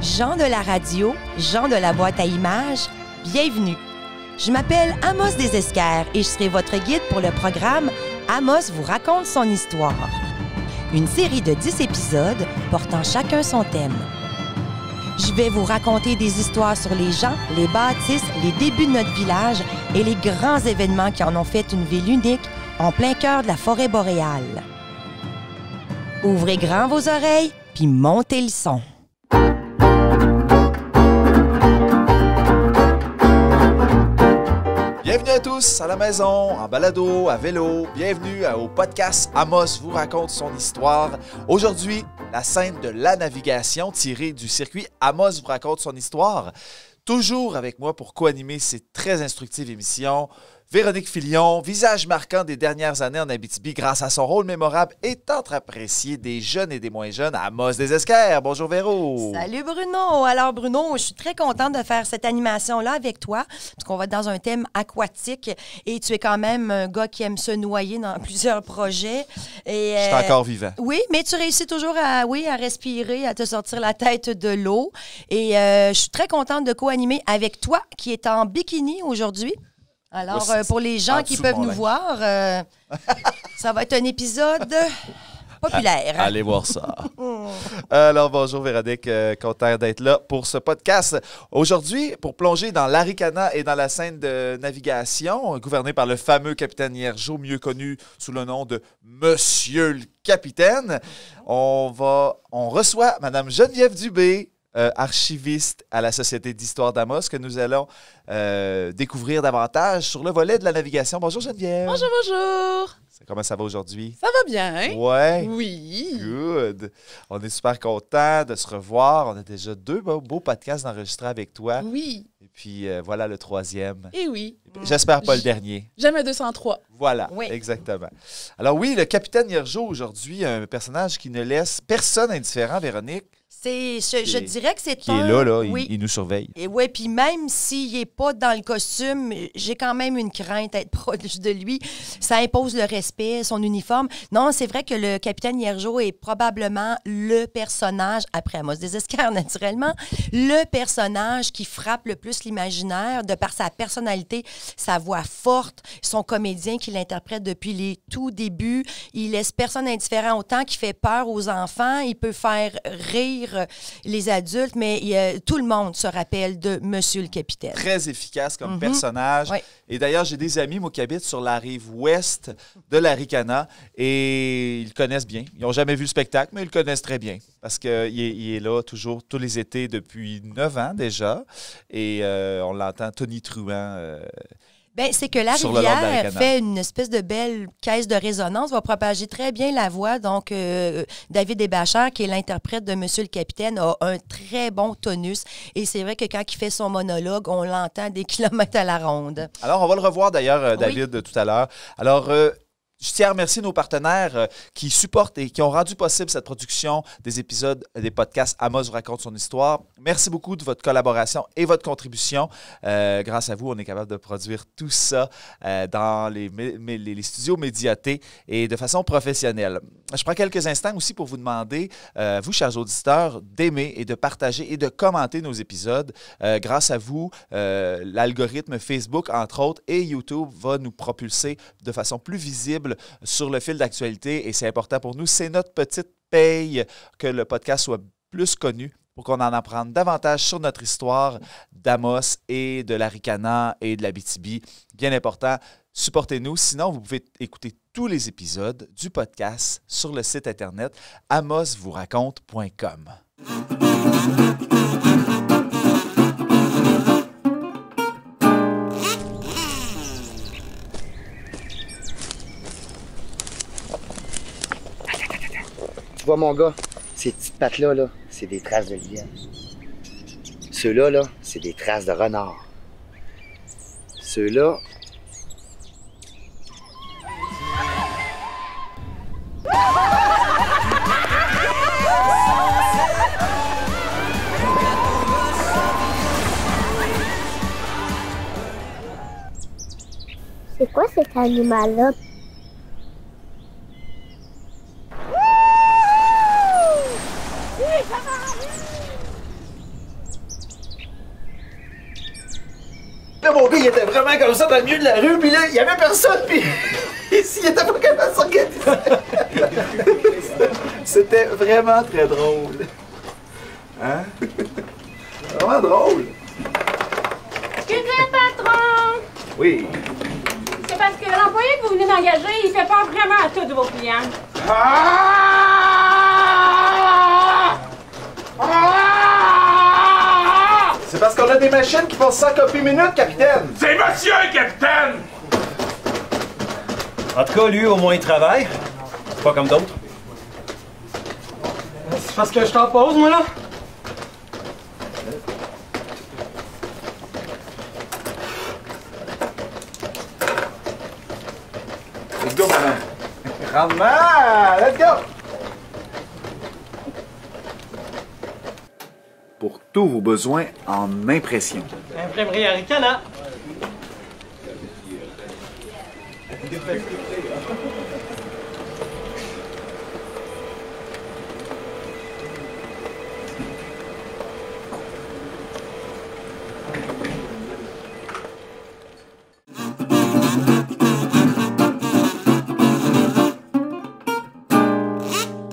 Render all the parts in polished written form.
Gens de la radio, gens de la boîte à images, bienvenue. Je m'appelle Amos Desesquers et je serai votre guide pour le programme Amos vous raconte son histoire. Une série de 10 épisodes portant chacun son thème. Je vais vous raconter des histoires sur les gens, les bâtisses, les débuts de notre village et les grands événements qui en ont fait une ville unique en plein cœur de la forêt boréale. Ouvrez grand vos oreilles puis montez le son. Bienvenue à tous à la maison, en balado, à vélo. Bienvenue au podcast Amos vous raconte son histoire. Aujourd'hui, la scène de la navigation tirée du circuit Amos vous raconte son histoire. Toujours avec moi pour co-animer cette très instructive émission, Véronique Filion, visage marquant des dernières années en Abitibi grâce à son rôle mémorable et tant apprécié des jeunes et des moins jeunes à Amos Desesquers. Bonjour Véro! Salut Bruno! Alors Bruno, je suis très contente de faire cette animation-là avec toi parce qu'on va être dans un thème aquatique et tu es quand même un gars qui aime se noyer dans plusieurs projets. Et, je suis encore vivant. Oui, mais tu réussis toujours à respirer, à te sortir la tête de l'eau. Et je suis très contente de co-animer avec toi qui est en bikini aujourd'hui. Alors, pour les gens qui peuvent nous voir, ça va être un épisode populaire. Allez voir ça. Alors, bonjour Véronique, content d'être là pour ce podcast. Aujourd'hui, pour plonger dans l'Arikana et dans la scène de navigation, gouvernée par le fameux capitaine Hiergeau, mieux connu sous le nom de Monsieur le Capitaine, on reçoit Mme Geneviève Dubé, archiviste à la Société d'histoire d'Amos, que nous allons découvrir davantage sur le volet de la navigation. Bonjour Geneviève. Bonjour, bonjour. Comment ça va aujourd'hui? Ça va bien, hein? Ouais. Oui. Good. On est super contents de se revoir. On a déjà 2 beaux podcasts enregistrés avec toi. Oui. Et puis voilà le 3e. Et oui. J'espère pas le dernier. Jamais 203. Voilà, oui. Exactement. Alors oui, le capitaine Hiergeau aujourd'hui, un personnage qui ne laisse personne indifférent, Véronique. Je dirais que c'est qui est là, oui. il nous surveille. Et oui, puis même s'il n'est pas dans le costume, j'ai quand même une crainte d'être proche de lui. Ça impose le respect, son uniforme. Non, c'est vrai que le capitaine Hiergeau est probablement le personnage, après Amos Desesquers naturellement, le personnage qui frappe le plus l'imaginaire de par sa personnalité, sa voix forte, son comédien qui l'interprète depuis les tout débuts. Il laisse personne indifférent, autant qu'il fait peur aux enfants, il peut faire rire les adultes, mais tout le monde se rappelle de Monsieur le Capitaine. Très efficace comme personnage. Oui. Et d'ailleurs, j'ai des amis, moi, qui habitent sur la rive ouest de l'Arikana et ils le connaissent bien. Ils n'ont jamais vu le spectacle, mais ils le connaissent très bien parce qu'il est là toujours, tous les étés depuis 9 ans déjà. Et on l'entend tonitruant. Bien, c'est que la rivière fait une espèce de belle caisse de résonance, va propager très bien la voix. Donc, David Hébachère, qui est l'interprète de Monsieur le Capitaine, a un très bon tonus. Et c'est vrai que quand il fait son monologue, on l'entend des kilomètres à la ronde. Alors, on va le revoir d'ailleurs, David, tout à l'heure. Alors, je tiens à remercier nos partenaires qui supportent et qui ont rendu possible cette production des épisodes des podcasts Amos vous raconte son histoire. Merci beaucoup de votre collaboration et votre contribution. Grâce à vous, on est capable de produire tout ça dans les studios Médiaté et de façon professionnelle. Je prends quelques instants aussi pour vous demander, vous, chers auditeurs, d'aimer et de partager et de commenter nos épisodes. Grâce à vous, l'algorithme Facebook, entre autres, et YouTube va nous propulser de façon plus visible sur le fil d'actualité et c'est important pour nous. C'est notre petite paye que le podcast soit plus connu pour qu'on en apprenne davantage sur notre histoire d'Amos et de l'Arikana et de l'Abitibi. Bien important, supportez-nous. Sinon, vous pouvez écouter tous les épisodes du podcast sur le site internet amosvoustraconte.com. Tu vois, mon gars, ces petites pattes-là, là, c'est des traces de lièvre. Ceux-là, là, c'est des traces de renard. Ceux-là... C'est quoi cet animal-là? Là, mon gars, il était vraiment comme ça dans le milieu de la rue, puis là, il y avait personne, puis ici, il était pas capable de s'organiser. C'était vraiment très drôle. Hein? Vraiment drôle. Excusez, patron! Oui. C'est parce que l'employé que vous venez d'engager, il fait peur vraiment à tous vos clients. C'est parce qu'on a des machines qui font 100 copies minute, capitaine. C'est monsieur, capitaine! En tout cas, lui, au moins, il travaille. C'est pas comme d'autres. C'est parce que je t'en pose, moi, là? Let's go, maman. Rendement! Let's go! Pour tous vos besoins en impression. Imprimerie Aricana.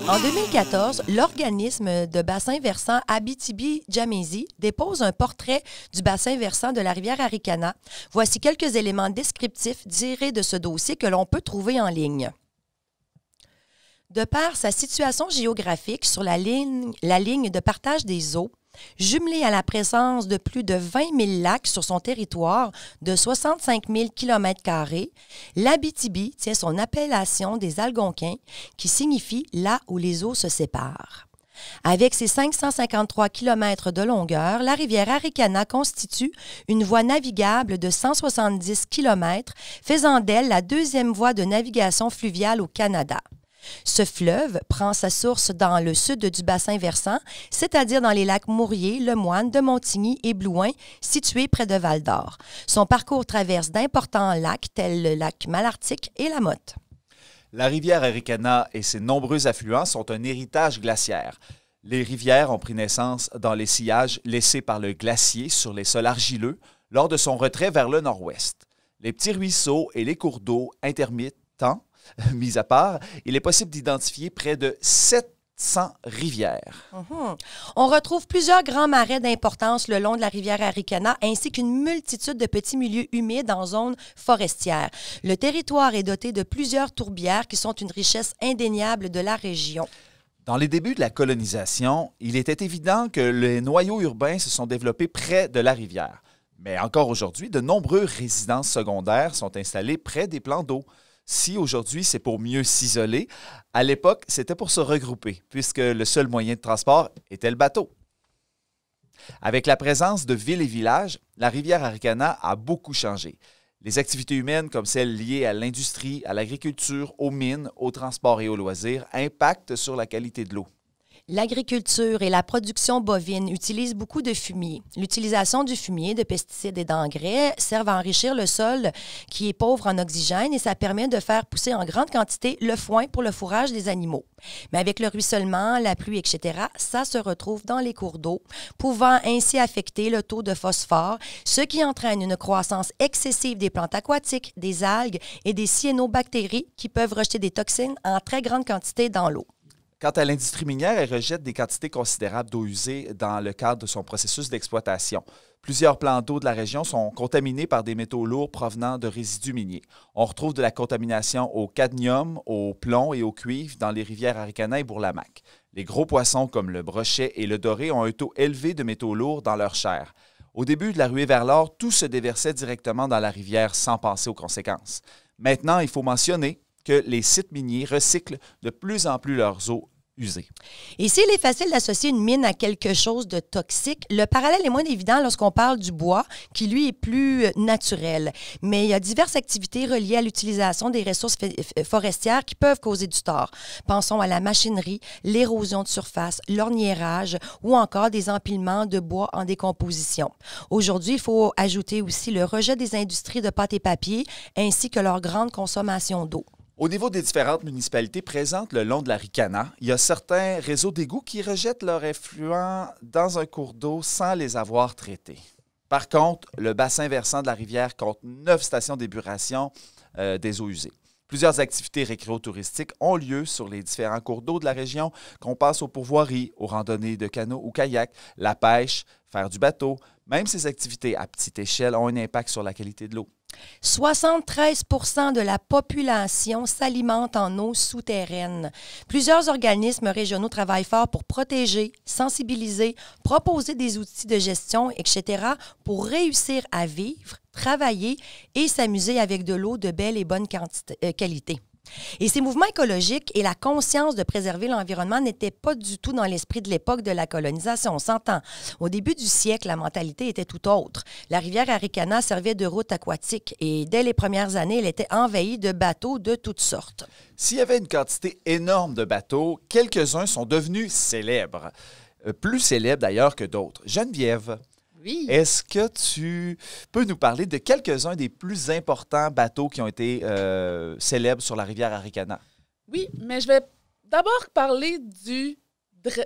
En 2014, l'organisme de bassin versant Abitibi-Jamésie dépose un portrait du bassin versant de la rivière Aricana. Voici quelques éléments descriptifs tirés de ce dossier que l'on peut trouver en ligne. De par sa situation géographique sur la ligne de partage des eaux, jumelée à la présence de plus de 20 000 lacs sur son territoire de 65 000 km², l'Abitibi tient son appellation des Algonquins, qui signifie « là où les eaux se séparent ». Avec ses 553 km de longueur, la rivière Aricana constitue une voie navigable de 170 km, faisant d'elle la deuxième voie de navigation fluviale au Canada. Ce fleuve prend sa source dans le sud du bassin versant, c'est-à-dire dans les lacs Mourier, Le Moine, de Montigny et Blouin, situés près de Val-d'Or. Son parcours traverse d'importants lacs tels le lac Malartic et la Motte. La rivière Aricana et ses nombreux affluents sont un héritage glaciaire. Les rivières ont pris naissance dans les sillages laissés par le glacier sur les sols argileux lors de son retrait vers le nord-ouest. Les petits ruisseaux et les cours d'eau intermittents mis à part, il est possible d'identifier près de 700 rivières. On retrouve plusieurs grands marais d'importance le long de la rivière Aricana, ainsi qu'une multitude de petits milieux humides en zone forestière. Le territoire est doté de plusieurs tourbières qui sont une richesse indéniable de la région. Dans les débuts de la colonisation, il était évident que les noyaux urbains se sont développés près de la rivière. Mais encore aujourd'hui, de nombreuses résidences secondaires sont installées près des plans d'eau. Si aujourd'hui, c'est pour mieux s'isoler, à l'époque, c'était pour se regrouper, puisque le seul moyen de transport était le bateau. Avec la présence de villes et villages, la rivière Aricana a beaucoup changé. Les activités humaines, comme celles liées à l'industrie, à l'agriculture, aux mines, au transport et aux loisirs, impactent sur la qualité de l'eau. L'agriculture et la production bovine utilisent beaucoup de fumier. L'utilisation du fumier, de pesticides et d'engrais servent à enrichir le sol qui est pauvre en oxygène et ça permet de faire pousser en grande quantité le foin pour le fourrage des animaux. Mais avec le ruissellement, la pluie, etc., ça se retrouve dans les cours d'eau, pouvant ainsi affecter le taux de phosphore, ce qui entraîne une croissance excessive des plantes aquatiques, des algues et des cyanobactéries qui peuvent rejeter des toxines en très grande quantité dans l'eau. Quant à l'industrie minière, elle rejette des quantités considérables d'eau usée dans le cadre de son processus d'exploitation. Plusieurs plans d'eau de la région sont contaminés par des métaux lourds provenant de résidus miniers. On retrouve de la contamination au cadmium, au plomb et au cuivre dans les rivières Aricana et Bourlamaque. Les gros poissons comme le brochet et le doré ont un taux élevé de métaux lourds dans leur chair. Au début de la ruée vers l'or, tout se déversait directement dans la rivière sans penser aux conséquences. Maintenant, il faut mentionner que les sites miniers recyclent de plus en plus leurs eaux usées. Et s'il est facile d'associer une mine à quelque chose de toxique, le parallèle est moins évident lorsqu'on parle du bois, qui lui est plus naturel. Mais il y a diverses activités reliées à l'utilisation des ressources forestières qui peuvent causer du tort. Pensons à la machinerie, l'érosion de surface, l'orniérage ou encore des empilements de bois en décomposition. Aujourd'hui, il faut ajouter aussi le rejet des industries de pâte et papier ainsi que leur grande consommation d'eau. Au niveau des différentes municipalités présentes le long de la Ricana, il y a certains réseaux d'égouts qui rejettent leurs effluents dans un cours d'eau sans les avoir traités. Par contre, le bassin versant de la rivière compte 9 stations d'épuration des eaux usées. Plusieurs activités récréo-touristiques ont lieu sur les différents cours d'eau de la région, qu'on passe aux pourvoiries, aux randonnées de canot ou kayak, la pêche, faire du bateau. Même ces activités à petite échelle ont un impact sur la qualité de l'eau. 73 % de la population s'alimente en eau souterraine. Plusieurs organismes régionaux travaillent fort pour protéger, sensibiliser, proposer des outils de gestion, etc., pour réussir à vivre, travailler et s'amuser avec de l'eau de belle et bonne qualité. Et ces mouvements écologiques et la conscience de préserver l'environnement n'étaient pas du tout dans l'esprit de l'époque de la colonisation. On s'entend. Au début du siècle, la mentalité était tout autre. La rivière Arikana servait de route aquatique et dès les premières années, elle était envahie de bateaux de toutes sortes. S'il y avait une quantité énorme de bateaux, quelques-uns sont devenus célèbres. Plus célèbres d'ailleurs que d'autres. Geneviève, Oui. est-ce que tu peux nous parler de quelques-uns des plus importants bateaux qui ont été célèbres sur la rivière Arikana? Oui, mais je vais d'abord parler du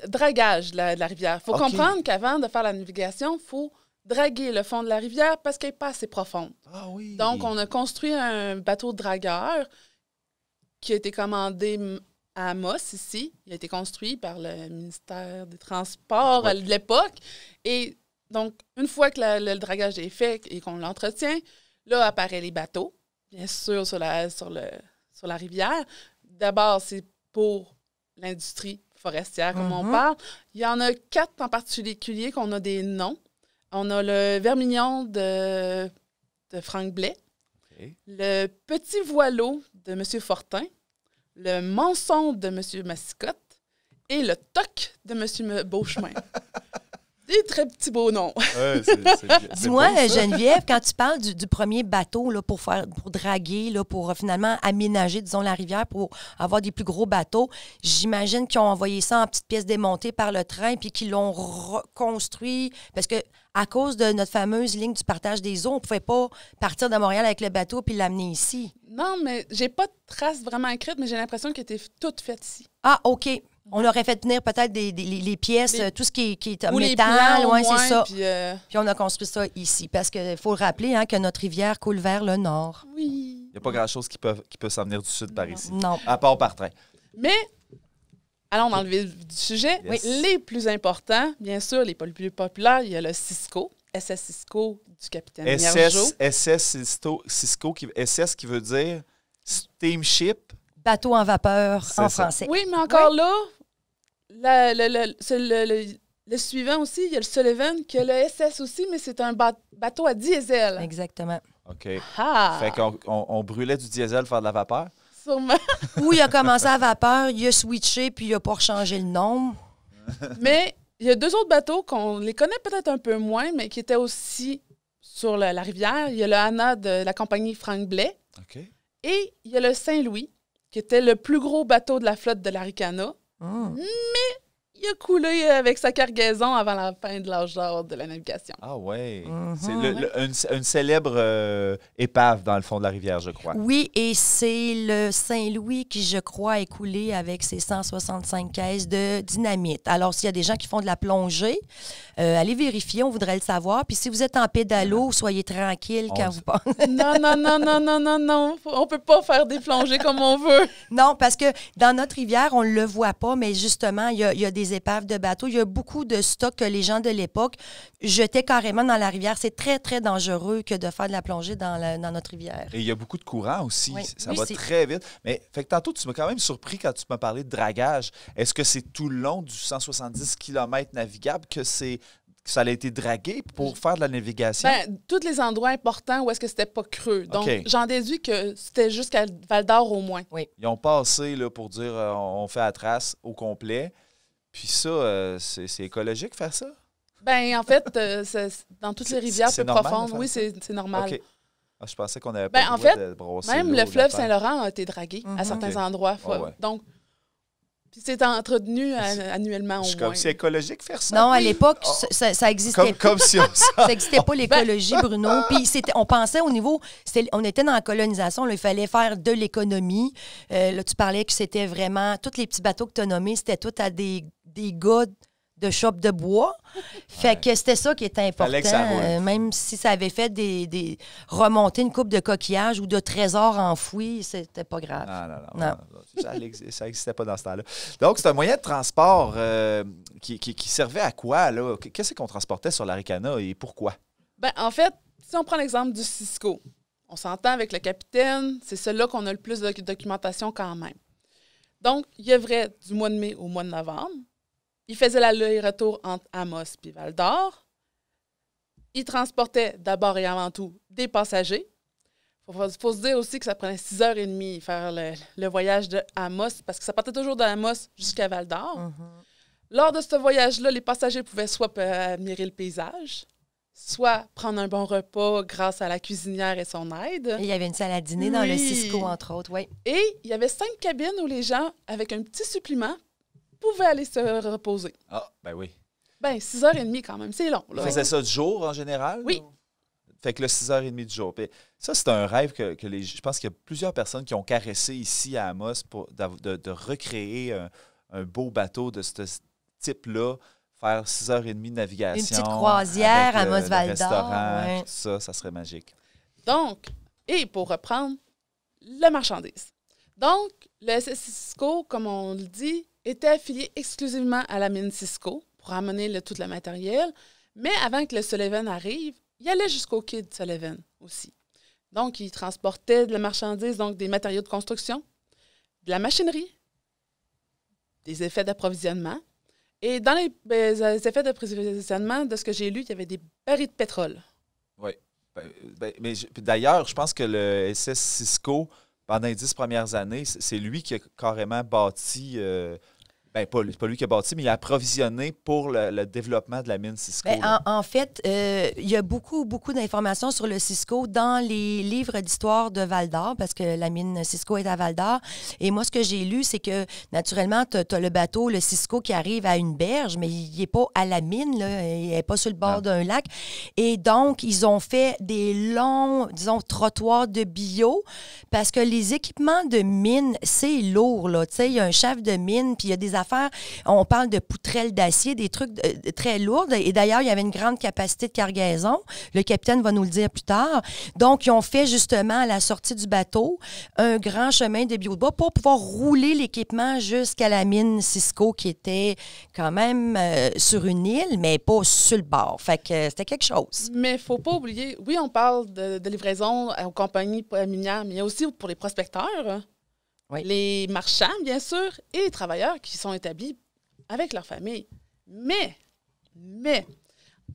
dragage de la rivière. Il faut comprendre qu'avant de faire la navigation, il faut draguer le fond de la rivière parce qu'elle n'est pas assez profonde. Ah oui! Donc, on a construit un bateau dragueur qui a été commandé à Amos, ici. Il a été construit par le ministère des Transports à l'époque. Et donc, une fois que le dragage est fait et qu'on l'entretient, là apparaissent les bateaux, bien sûr, sur la rivière. D'abord, c'est pour l'industrie forestière, comme on parle. Il y en a 4 en particulier qu'on a des noms. On a le Vermignon de Franck Blais, le Petit Voileau de M. Fortin, le Manson de M. Massicotte et le Toc de M. Beauchemin. Des très petits beaux noms. Ouais, Dis-moi, Geneviève, quand tu parles du premier bateau là, pour draguer, là, pour finalement aménager, disons, la rivière pour avoir des plus gros bateaux, j'imagine qu'ils ont envoyé ça en petites pièces démontées par le train puis qu'ils l'ont reconstruit parce que à cause de notre fameuse ligne du partage des eaux, on ne pouvait pas partir de Montréal avec le bateau puis l'amener ici. Non, mais j'ai pas de traces vraiment écrites, mais j'ai l'impression qu'elle était toute faite ici. Ah, OK. On aurait fait tenir peut-être les pièces, tout ce qui est ou métal, les plans, c'est ça. Puis on a construit ça ici, parce qu'il faut le rappeler que notre rivière coule vers le nord. Oui. Il n'y a pas grand-chose qui peut s'en venir du sud par ici. Non. À part par train. Mais, allons dans le vif du sujet. Yes. Oui, les plus importants, bien sûr, les plus populaires, il y a le Cisco, SS Cisco du capitaine Miergeau. SS qui veut dire Steamship. Bateau en vapeur en ça. français. Oui, mais encore là, le suivant aussi, il y a le Sullivan, qui a le SS aussi, mais c'est un bateau à diesel. Exactement. OK. Ah! Fait qu'on brûlait du diesel pour faire de la vapeur? Sûrement. Où il a commencé à vapeur, il a switché, puis il n'a pas changé le nom. Mais il y a 2 autres bateaux qu'on les connaît peut-être un peu moins, mais qui étaient aussi sur la rivière. Il y a le Anna de la compagnie Franck Blais. OK. Et il y a le Saint-Louis, qui était le plus gros bateau de la flotte de l'Arikana. Mais il a coulé avec sa cargaison avant la fin de l'âge d'or de la navigation. Ah ouais. C'est une célèbre épave dans le fond de la rivière, je crois. Oui, et c'est le Saint-Louis qui, je crois, a coulé avec ses 165 caisses de dynamite. Alors, s'il y a des gens qui font de la plongée, allez vérifier, on voudrait le savoir. Puis si vous êtes en pédalo, soyez tranquille quand vous pensez. Non. On peut pas faire des plongées comme on veut. Non, parce que dans notre rivière, on ne le voit pas, mais justement, il y a des épaves de bateaux. Il y a beaucoup de stocks que les gens de l'époque jetaient carrément dans la rivière. C'est très, très dangereux que de faire de la plongée dans notre rivière. Et il y a beaucoup de courant aussi. Oui. Ça Oui, va c'est... très vite. Mais fait que tantôt, tu m'as quand même surpris quand tu m'as parlé de dragage. Est-ce que c'est tout le long du 170 km navigable que ça a été dragué pour faire de la navigation? Ben, tous les endroits importants où est-ce que c'était pas creux. Donc, OK. j'en déduis que c'était jusqu'à Val-d'Or au moins. Oui. Ils ont passé là, pour dire on fait la trace au complet. Puis ça, c'est écologique faire ça? Ben en fait, dans toutes les rivières c'est peu normal profondes, de faire oui, ça? c'est normal. OK. Ah, je pensais qu'on avait Ben, pas en le droit fait, de brosser même l'eau le de fleuve la Saint-Laurent a été dragué à certains OK. endroits. Ah ouais. Donc, puis c'est entretenu annuellement au Je suis moins. comme c'est écologique faire ça? Non, à l'époque, ça existait pas. Comme si on Ça n'existait pas l'écologie, Bruno. Puis on pensait au niveau... on était dans la colonisation, là, il fallait faire de l'économie. Là, tu parlais que c'était vraiment... Tous les petits bateaux que tu as nommés, c'était tout à des gars de chope de bois. Fait que c'était ça qui était important. Fallait que ça roule. Même si ça avait fait des remonter une coupe de coquillages ou de trésors enfouis, c'était pas grave. Non. Ça n'existait pas dans ce temps-là. Donc, c'est un moyen de transport qui servait à quoi, là? Qu'est-ce qu'on transportait sur l'Aricana et pourquoi? Ben, en fait, si on prend l'exemple du Cisco, on s'entend avec le capitaine, c'est celui-là qu'on a le plus de documentation quand même. Donc, il œuvrait du mois de mai au mois de novembre. Il faisait l'aller-retour entre Amos et Val-d'Or. Il transportait d'abord et avant tout des passagers. Il faut se dire aussi que ça prenait 6h30 faire le voyage de Amos, parce que ça partait toujours de Amos jusqu'à Val-d'Or. Lors de ce voyage-là, les passagers pouvaient soit admirer le paysage, soit prendre un bon repas grâce à la cuisinière et son aide. Et il y avait une salle à dîner dans le Cisco, entre autres, oui. Et il y avait 5 cabines où les gens, avec un petit supplément, pouvaient aller se reposer. Ah, ben oui. Ben, 6h30 quand même, c'est long. Là. Ils faisaient ça du jour, en général? Oui. Fait que le 6h30 du jour. Puis ça, c'est un rêve que je pense qu'il y a plusieurs personnes qui ont caressé ici à Amos pour de recréer un beau bateau de ce type-là, faire 6h30 de navigation. Une petite croisière à Amos-Val-d'Or. Restaurant, ouais. tout ça, ça serait magique. Donc, et pour reprendre, la marchandise. Donc, le SS Cisco, comme on le dit, était affilié exclusivement à la mine Cisco pour amener tout le matériel. Mais avant que le Sullivan arrive, il allait jusqu'au quai de Sullivan aussi. Donc, il transportait de la marchandise, donc des matériaux de construction, de la machinerie, des effets d'approvisionnement. Et dans les effets d'approvisionnement, de ce que j'ai lu, il y avait des barils de pétrole. Oui. Mais d'ailleurs, je pense que le SS Cisco, pendant les 10 premières années, c'est lui qui a carrément bâti... pas lui qui a bâti, mais il a approvisionné pour le développement de la mine Cisco. En fait, il y a beaucoup d'informations sur le Cisco dans les livres d'histoire de Val-d'Or, parce que la mine Cisco est à Val-d'Or. Et moi, ce que j'ai lu, c'est que, naturellement, tu as le bateau, le Cisco, qui arrive à une berge, mais il n'est pas à la mine, là, il n'est pas sur le bord d'un lac. Et donc, ils ont fait des longs, disons, trottoirs de bio, parce que les équipements de mine, c'est lourd, là. Tu sais, il y a un chef de mine, puis il y a des affaires. On parle de poutrelles d'acier, des trucs très lourds. Et d'ailleurs, il y avait une grande capacité de cargaison. Le capitaine va nous le dire plus tard. Donc, ils ont fait justement à la sortie du bateau un grand chemin de bio de bois pour pouvoir rouler l'équipement jusqu'à la mine Cisco, qui était quand même sur une île, mais pas sur le bord. Fait que c'était quelque chose. Mais il ne faut pas oublier, oui, on parle de livraison aux compagnies minières, mais il y a aussi pour les prospecteurs. Oui. Les marchands, bien sûr, et les travailleurs qui sont établis avec leur famille. Mais,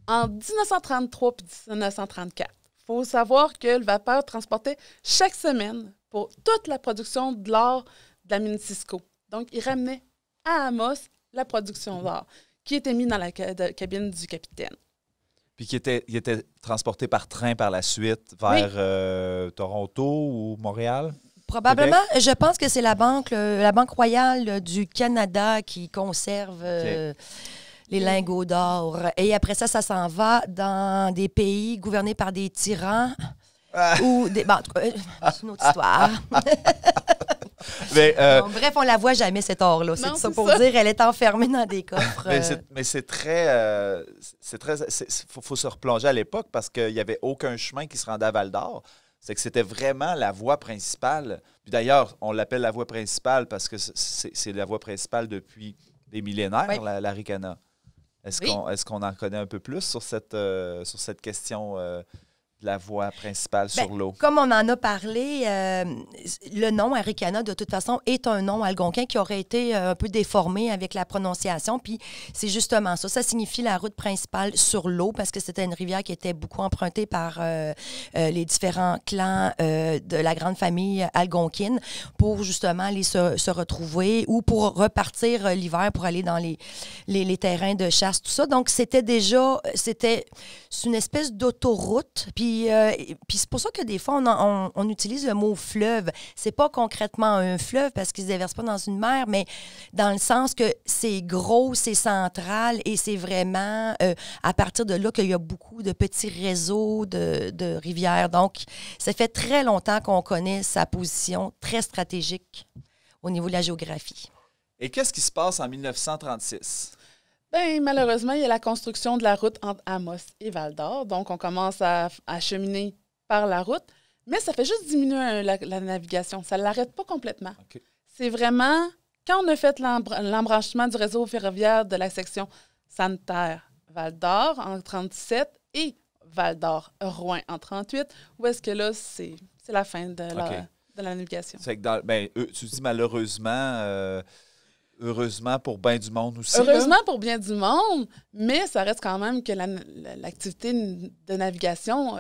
en 1933 et 1934, il faut savoir que le vapeur transportait chaque semaine pour toute la production de l'or de la mine Cisco. Donc, il ramenait à Amos la production d'or qui était mise dans la cabine du capitaine. Puis il était transporté par train par la suite vers Toronto ou Montréal? Probablement, Québec. Je pense que c'est la Banque royale du Canada qui conserve les lingots d'or. Et après ça, ça s'en va dans des pays gouvernés par des tyrans ou des... Bon, en tout cas, c'est une autre histoire. Mais, bref, on la voit jamais, cette or-là. C'est ça pour dire, elle est enfermée dans des coffres. Mais c'est très... faut se replonger à l'époque parce qu'il n'y avait aucun chemin qui se rendait à Val-d'Or. C'est que c'était vraiment la voie principale. Puis d'ailleurs, on l'appelle la voie principale parce que c'est la voie principale depuis des millénaires, la Ricana. Est-ce qu'on en connaît un peu plus sur cette question de la voie principale sur l'eau? Comme on en a parlé, le nom Aricana, de toute façon, est un nom algonquin qui aurait été un peu déformé avec la prononciation. Puis c'est justement ça. Ça signifie la route principale sur l'eau parce que c'était une rivière qui était beaucoup empruntée par les différents clans de la grande famille algonquine pour justement aller se retrouver ou pour repartir l'hiver pour aller dans les terrains de chasse, tout ça. Donc, c'était une espèce d'autoroute. Puis c'est pour ça que des fois, on utilise le mot fleuve. C'est pas concrètement un fleuve parce qu'il ne se déverse pas dans une mer, mais dans le sens que c'est gros, c'est central et c'est vraiment à partir de là qu'il y a beaucoup de petits réseaux de rivières. Donc, ça fait très longtemps qu'on connaît sa position très stratégique au niveau de la géographie. Et qu'est-ce qui se passe en 1936? Ben, malheureusement, il y a la construction de la route entre Amos et Val-d'Or. Donc, on commence à cheminer par la route. Mais ça fait juste diminuer la navigation. Ça ne l'arrête pas complètement. OK. C'est vraiment, quand on a fait l'embranchement du réseau ferroviaire de la section sanitaire Val-d'Or en 37 et Val-d'Or-Rouen en 38, où est-ce que là, c'est la fin de la navigation. C'est que tu dis malheureusement... heureusement pour bien du monde aussi. Heureusement là. pour bien du monde, mais ça reste quand même que l'activité de navigation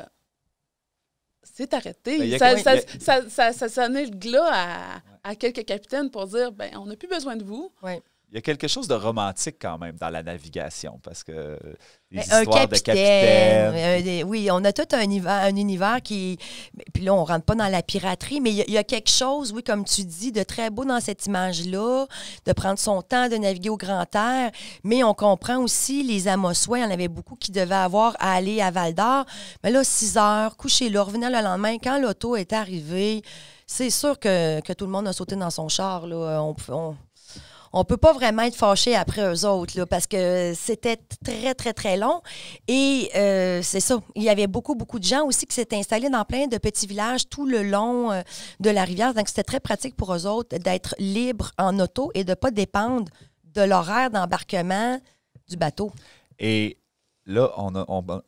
s'est arrêtée. Ça en est le glas à quelques capitaines pour dire ben on n'a plus besoin de vous. Ouais. Il y a quelque chose de romantique quand même dans la navigation parce que les Un histoires de capitaine. oui, on a tout un univers qui... Puis là, on ne rentre pas dans la piraterie, mais il y a quelque chose, oui, comme tu dis, de très beau dans cette image-là, de prendre son temps, de naviguer au grand air. Mais on comprend aussi les Amosois, il y en avait beaucoup qui devaient avoir à aller à Val-d'Or. Mais là, 6 heures, coucher là, revenir le lendemain. Quand l'auto est arrivée, c'est sûr que tout le monde a sauté dans son char. Là. On peut pas vraiment être fâché après eux autres, là, parce que c'était très, très, très long. Et c'est ça. Il y avait beaucoup, beaucoup de gens aussi qui s'étaient installés dans plein de petits villages tout le long de la rivière. Donc, c'était très pratique pour eux autres d'être libres en auto et de ne pas dépendre de l'horaire d'embarquement du bateau. Et là, on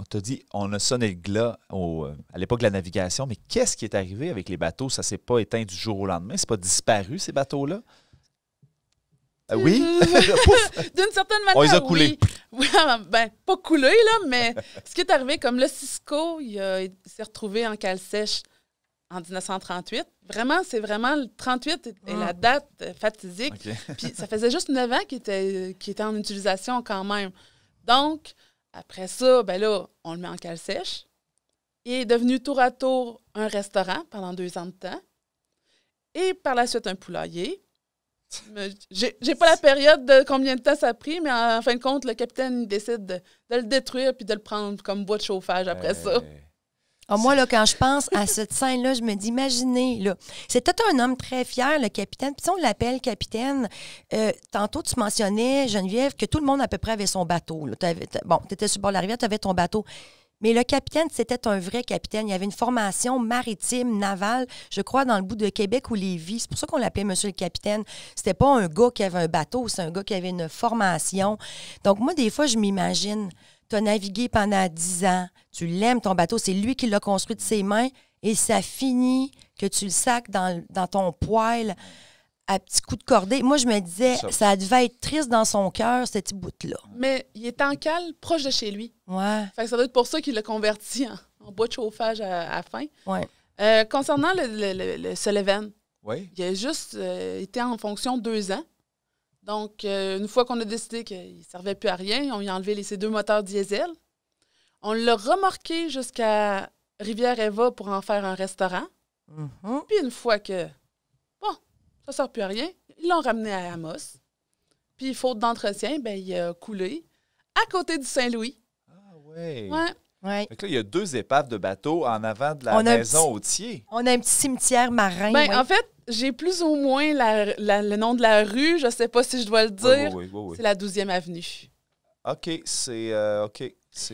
t'a dit, on a sonné le glas à l'époque de la navigation, mais qu'est-ce qui est arrivé avec les bateaux? Ça ne s'est pas éteint du jour au lendemain? C'est pas disparu, ces bateaux-là? Oui? D'une certaine manière, on les a coulés. Oui. Ben, pas coulés, là, mais ce qui est arrivé, comme le Cisco, il s'est retrouvé en cale sèche en 1938. Vraiment, c'est vraiment le 38 est la date fatidique. Okay. Puis ça faisait juste 9 ans qu'il était en utilisation quand même. Donc, après ça, ben là, on le met en cale sèche. Il est devenu tour à tour un restaurant pendant 2 ans de temps. Et par la suite, un poulailler. J'ai pas la période de combien de temps ça a pris, mais en fin de compte, le capitaine décide de le détruire puis de le prendre comme bois de chauffage après ça. Ah, moi, là, quand je pense à cette scène-là, je me dis, imaginez, là, c'était un homme très fier, le capitaine. Puis si on l'appelle capitaine, tantôt, tu mentionnais, Geneviève, que tout le monde à peu près avait son bateau. Tu étais sur le bord de la rivière, tu avais ton bateau. Mais le capitaine, c'était un vrai capitaine. Il y avait une formation maritime, navale, je crois, dans le bout de Québec ou Lévis. C'est pour ça qu'on l'appelait Monsieur le capitaine. C'était pas un gars qui avait un bateau, c'est un gars qui avait une formation. Donc, moi, des fois, je m'imagine, tu as navigué pendant 10 ans, tu l'aimes, ton bateau, c'est lui qui l'a construit de ses mains, et ça finit que tu le sacs dans ton poêle à petits coups de cordée. Moi, je me disais, ça devait être triste dans son cœur, ce petit bout-là. Mais il est en cale, proche de chez lui. Ouais. Fait que ça doit être pour ça qu'il l'a converti en bois de chauffage à la fin. Ouais. Concernant le Sullivan, oui. Il a juste été en fonction 2 ans. Donc, une fois qu'on a décidé qu'il ne servait plus à rien, on lui a enlevé ses 2 moteurs diesel. On l'a remorqué jusqu'à Rivière-Eva pour en faire un restaurant. Mm-hmm. Puis une fois que, ça ne sert plus à rien, ils l'ont ramené à Amos. Puis, faute d'entretien, ben, il a coulé à côté du Saint-Louis. Ah oui. Ouais. Ouais. Fait que là, il y a 2 épaves de bateau en avant de la maison Autier. On a un petit cimetière marin. Ben, ouais. En fait, j'ai plus ou moins le nom de la rue. Je ne sais pas si je dois le dire. Oui. C'est la 12e avenue. OK, c'est... OK.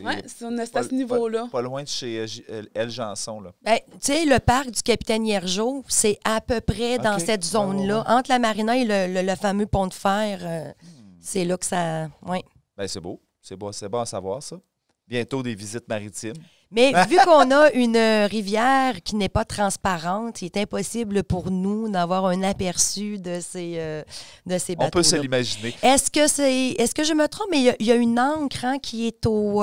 Oui, c'est à ce niveau-là. Pas loin de chez L. Janson, là. Ben, tu sais, le parc du Capitaine Hiergeau, c'est à peu près dans cette zone-là. Entre la marina et le fameux pont de fer, c'est là que ça... Ouais. Ben, c'est beau. C'est bon à savoir, ça. Bientôt des visites maritimes. Mais vu qu'on a une rivière qui n'est pas transparente, il est impossible pour nous d'avoir un aperçu de ces bateaux-là. On peut se l'imaginer. Est-ce que je me trompe? Mais il y a une ancre qui est au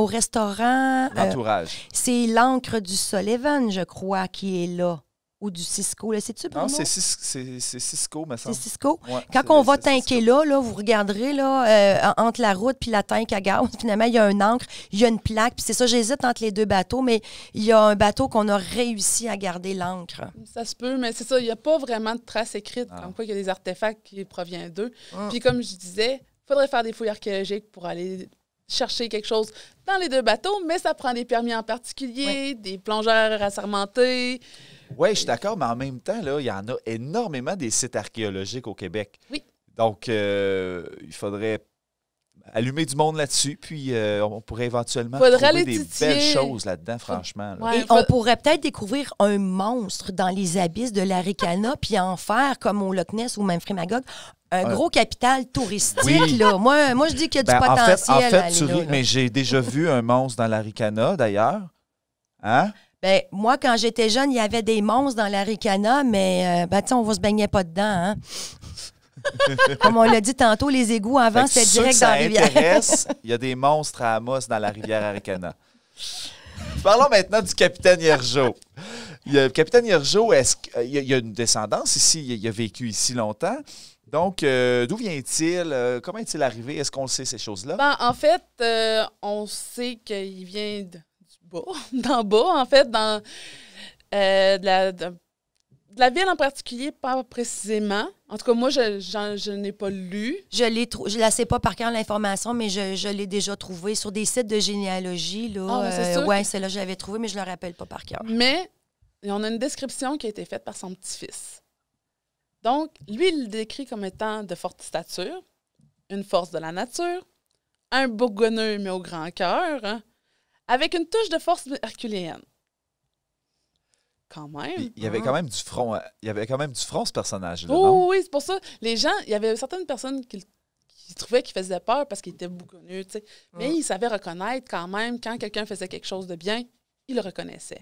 restaurant. L'entourage. C'est l'ancre du Sullivan, je crois, qui est là. Ou du Cisco. Là, c'est-tu, Bruno? Non, c'est Cisco, me semble. C'est Cisco? Ouais, quand on va tanker là, vous regarderez là, entre la route puis la tank à gaz, finalement, il y a un ancre, il y a une plaque. Puis c'est ça, j'hésite entre les 2 bateaux, mais il y a un bateau qu'on a réussi à garder l'ancre. Ça se peut, mais c'est ça, il n'y a pas vraiment de traces écrites, comme quoi il y a des artefacts qui proviennent d'eux. Puis comme je disais, il faudrait faire des fouilles archéologiques pour aller chercher quelque chose dans les 2 bateaux, mais ça prend des permis en particulier, des plongeurs assermentés. Oui, je suis d'accord, mais en même temps, là, il y en a énormément des sites archéologiques au Québec. Oui. Donc, il faudrait allumer du monde là-dessus, puis on pourrait éventuellement Faudrait trouver les des titiller. belles choses là-dedans, franchement. Là. Ouais. Et on pourrait peut-être découvrir un monstre dans les abysses de l'Arikana, puis en faire, comme au Loch Ness ou même Frémagogue, un gros capital touristique. Oui. Là. Moi, je dis qu'il y a du Ben, potentiel. en à fait, aller tu là, ris, là. mais j'ai déjà vu un monstre dans l'Arikana, d'ailleurs. Hein? Ben, moi, quand j'étais jeune, il y avait des monstres dans l'Arikana, mais on ne se baignait pas dedans. Hein? Comme on l'a dit tantôt, les égouts avant, Fait que c'était ceux direct que dans la ça rivière. intéresse, il y a des monstres à Amos dans la rivière Arikana. Parlons maintenant du capitaine Hiergeau. Le capitaine Hiergeau, il y a une descendance ici, il a vécu ici longtemps. Donc, d'où vient-il? Comment est-il arrivé? Est-ce qu'on le sait, ces choses-là? Ben, en fait, on sait qu'il vient du bas, d'en bas, en fait, dans de la ville en particulier, pas précisément. En tout cas, moi, je n'ai pas lu. Je ne la sais pas par cœur l'information, mais je l'ai déjà trouvée sur des sites de généalogie. Là. Ah, ben, c'est sûr ouais, que- celle-là, je l'avais trouvée, mais je ne le rappelle pas par cœur. Mais on a une description qui a été faite par son petit-fils. Donc, lui, il le décrit comme étant de forte stature, une force de la nature, un bourgonneux mais au grand cœur, hein, avec une touche de force herculéenne. Quand même. Il y avait quand même du front. Il y avait quand même du front, ce personnage-là. non? Oh, oui, c'est pour ça. Les gens, il y avait certaines personnes qui trouvaient qu'il faisait peur parce qu'il était bourgonneux, tu sais. Mais il savait reconnaître quand même quand quelqu'un faisait quelque chose de bien, il le reconnaissait.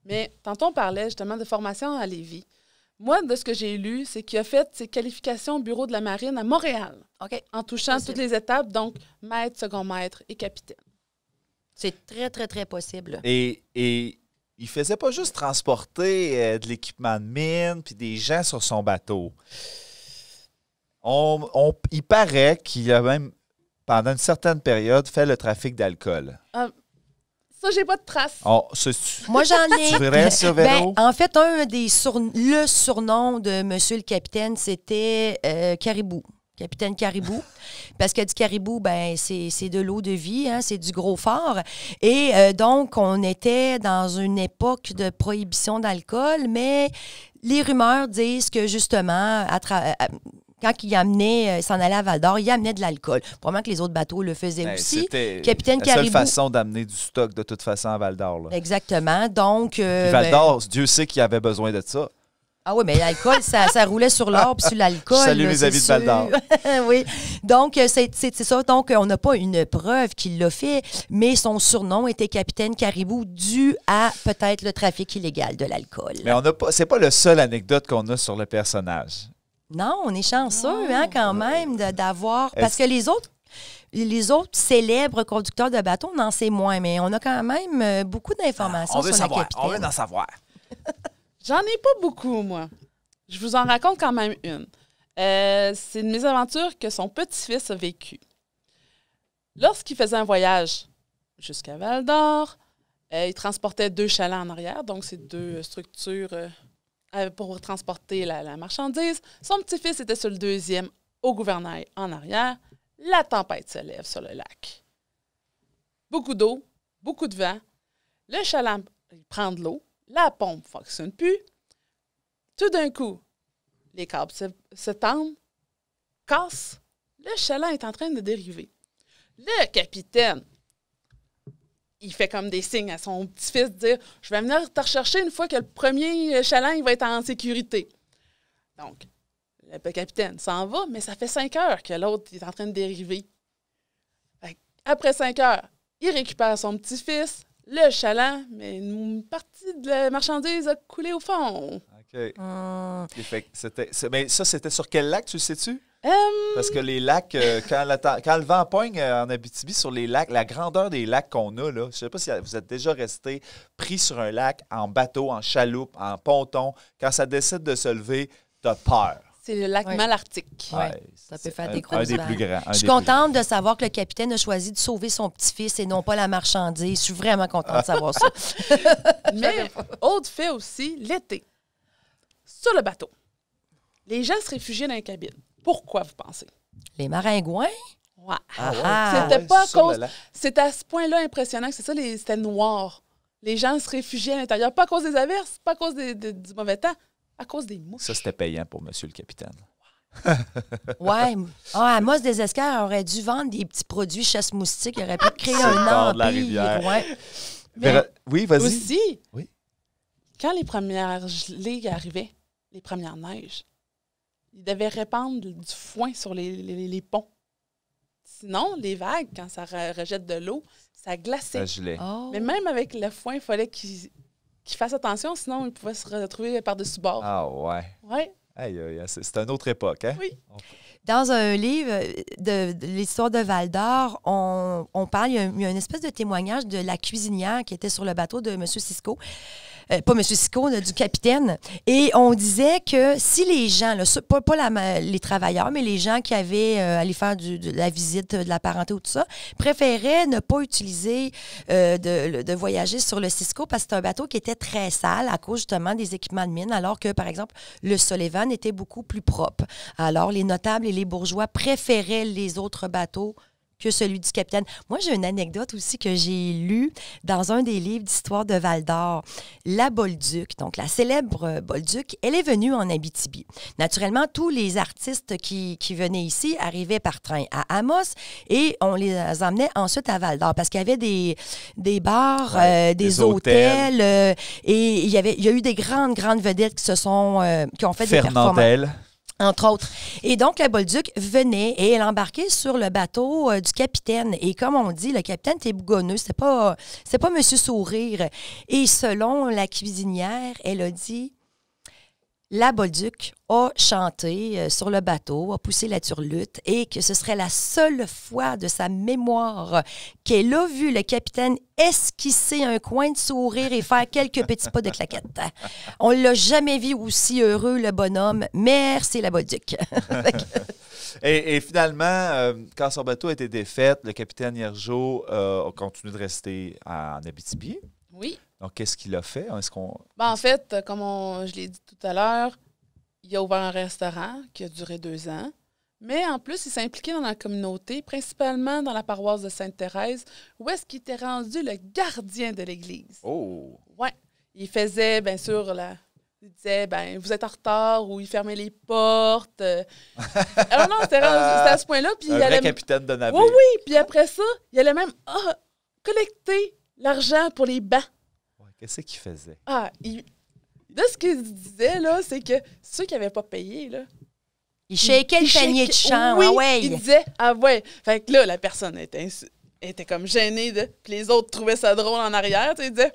Mais tantôt, on parlait justement de formation à Lévis. Moi, de ce que j'ai lu, c'est qu'il a fait ses qualifications au bureau de la marine à Montréal, OK. en touchant toutes les étapes, donc maître, second maître et capitaine. C'est très, très, très possible. Et il faisait pas juste transporter de l'équipement de mine puis des gens sur son bateau. Il paraît qu'il a même, pendant une certaine période, fait le trafic d'alcool. Ça, j'ai pas de traces. Moi, j'en ai. C'est vrai, ça, Véro? En fait, le surnom de Monsieur le Capitaine, c'était Caribou. Capitaine Caribou. Parce que du caribou, ben c'est de l'eau de vie, hein, c'est du gros fort. Et donc, on était dans une époque de prohibition d'alcool, mais les rumeurs disent que justement, quand il s'en allait à Val-d'Or, il amenait de l'alcool. Probablement que les autres bateaux le faisaient aussi. C'était Capitaine la seule Caribou. façon d'amener du stock, de toute façon, à Val-d'Or. là. Exactement. Donc. Puis Val-d'Or, Dieu sait qu'il avait besoin de ça. Ah oui, mais l'alcool, ça roulait sur l'or puis sur l'alcool. Je salue là, mes c'est amis de sûr. Val-d'Or. Oui. Donc, c'est ça. Donc, on n'a pas une preuve qu'il l'a fait, mais son surnom était Capitaine Caribou dû à peut-être le trafic illégal de l'alcool. Mais c'est pas le seul anecdote qu'on a sur le personnage. Non, on est chanceux, hein, quand même, d'avoir. Parce Est-ce- que les autres célèbres conducteurs de bateaux, on en sait moins, mais on a quand même beaucoup d'informations On veut sur le savoir, capitaine. on veut en savoir. J'en ai pas beaucoup, moi. Je vous en raconte quand même une. C'est une mésaventure que son petit-fils a vécue. Lorsqu'il faisait un voyage jusqu'à Val-d'Or, il transportait 2 chalands en arrière, donc c'est 2 structures pour transporter la marchandise. Son petit-fils était sur le 2e au gouvernail en arrière. La tempête se lève sur le lac. Beaucoup d'eau, beaucoup de vent. Le chaland il prend de l'eau. La pompe ne fonctionne plus. Tout d'un coup, les câbles se tendent, cassent. Le chaland est en train de dériver. Le capitaine, il fait comme des signes à son petit-fils de dire « Je vais venir te rechercher une fois que le premier chaland il va être en sécurité. » Donc, le capitaine s'en va, mais ça fait 5 heures que l'autre est en train de dériver. Après 5 heures, il récupère son petit-fils, le chaland, mais une partie de la marchandise a coulé au fond. OK. Fait que mais ça, c'était sur quel lac, tu le sais-tu? Parce que les lacs, quand le vent pogne en Abitibi, sur les lacs, la grandeur des lacs qu'on a, là, je ne sais pas si vous êtes déjà resté pris sur un lac en bateau, en chaloupe, en ponton. Quand ça décide de se lever, tu as peur. C'est le lac Oui. Malartic. Ouais, Ça peut faire un- des gros un des vagues. plus grands. Je suis contente de savoir que le capitaine a choisi de sauver son petit-fils et non pas la marchandise. Je suis vraiment contente de savoir ça. Mais, autre fait aussi, l'été, sur le bateau, les gens se réfugiaient dans les cabines. Pourquoi, vous pensez? Les maringouins? Ouais. Ah, C'était pas à sur cause... le lac. C'était à ce point-là impressionnant que c'est ça, c'était noir. Les gens se réfugiaient à l'intérieur, pas à cause des averses, pas à cause du mauvais temps, à cause des mouches. Ça, c'était payant pour monsieur le capitaine. Ouais. Amos Desescars aurait dû vendre des petits produits chasse-moustiques. Il aurait pu créer Sur le un bord de la empire. rivière. Ouais. Oui, vas-y. Aussi, Oui. quand les premières gelées arrivaient, les premières neiges, ils devaient répandre du foin sur les ponts. Sinon, les vagues, quand ça rejette de l'eau, ça glaçait. Ça gelait. Oh. Mais même avec le foin, il fallait qu'ils fassent attention, sinon ils pouvaient se retrouver par-dessus bord. Ah ouais. Ouais. Aïe, aïe, c'est une autre époque, hein? Oui. Dans un livre de l'histoire de Val-d'Or, on parle, il y a une espèce de témoignage de la cuisinière qui était sur le bateau de M. Cisco. Pas M. Cisco, du capitaine. Et on disait que si les gens, là, pas les travailleurs, mais les gens qui avaient allé faire de la visite de la parenté ou tout ça, préféraient ne pas utiliser de voyager sur le Cisco parce que c'est un bateau qui était très sale à cause justement des équipements de mine, alors que, par exemple, le Sullivan était beaucoup plus propre. Alors, les notables et les bourgeois préféraient les autres bateaux que celui du capitaine. Moi, j'ai une anecdote aussi que j'ai lue dans un des livres d'histoire de Val-d'Or. La Bolduc, donc la célèbre Bolduc, elle est venue en Abitibi. Naturellement, tous les artistes qui venaient ici arrivaient par train à Amos et on les emmenait ensuite à Val-d'Or parce qu'il y avait des bars, des hôtels et il y a eu des grandes vedettes qui ont fait des performances. Entre autres. Et donc, la Bolduc venait et elle embarquait sur le bateau du capitaine. Et comme on dit, le capitaine était bougonneux. C'est pas Monsieur Sourire. Et selon la cuisinière, elle a dit... La Bolduc a chanté sur le bateau, a poussé la turlute et que ce serait la seule fois de sa mémoire qu'elle a vu le capitaine esquisser un coin de sourire et faire quelques petits pas de claquettes. On ne l'a jamais vu aussi heureux, le bonhomme. Merci, la Bolduc. Et finalement, quand son bateau a été défait, le capitaine Hiergeau a continué de rester en Abitibi. Oui. Donc, qu'est-ce qu'il a fait? En fait, comme je l'ai dit tout à l'heure, il a ouvert un restaurant qui a duré 2 ans. Mais en plus, il s'est impliqué dans la communauté, principalement dans la paroisse de Sainte-Thérèse, où est-ce qu'il était rendu le gardien de l'église. Oh! Ouais. Il faisait, bien sûr, il disait, vous êtes en retard, ou il fermait les portes. Alors non, c'était à ce point-là. Puis un vrai capitaine de navire. Oui. Puis après ça, il allait même collecter l'argent pour les bancs. Qu'est-ce qu'il faisait? De ce qu'il disait, là, c'est que ceux qui n'avaient pas payé, là... Il shakeait le panier de champ. Oui, ouais. il disait, ouais. Fait que là, la personne était comme gênée. Puis les autres trouvaient ça drôle en arrière. Tu sais, ils disaient...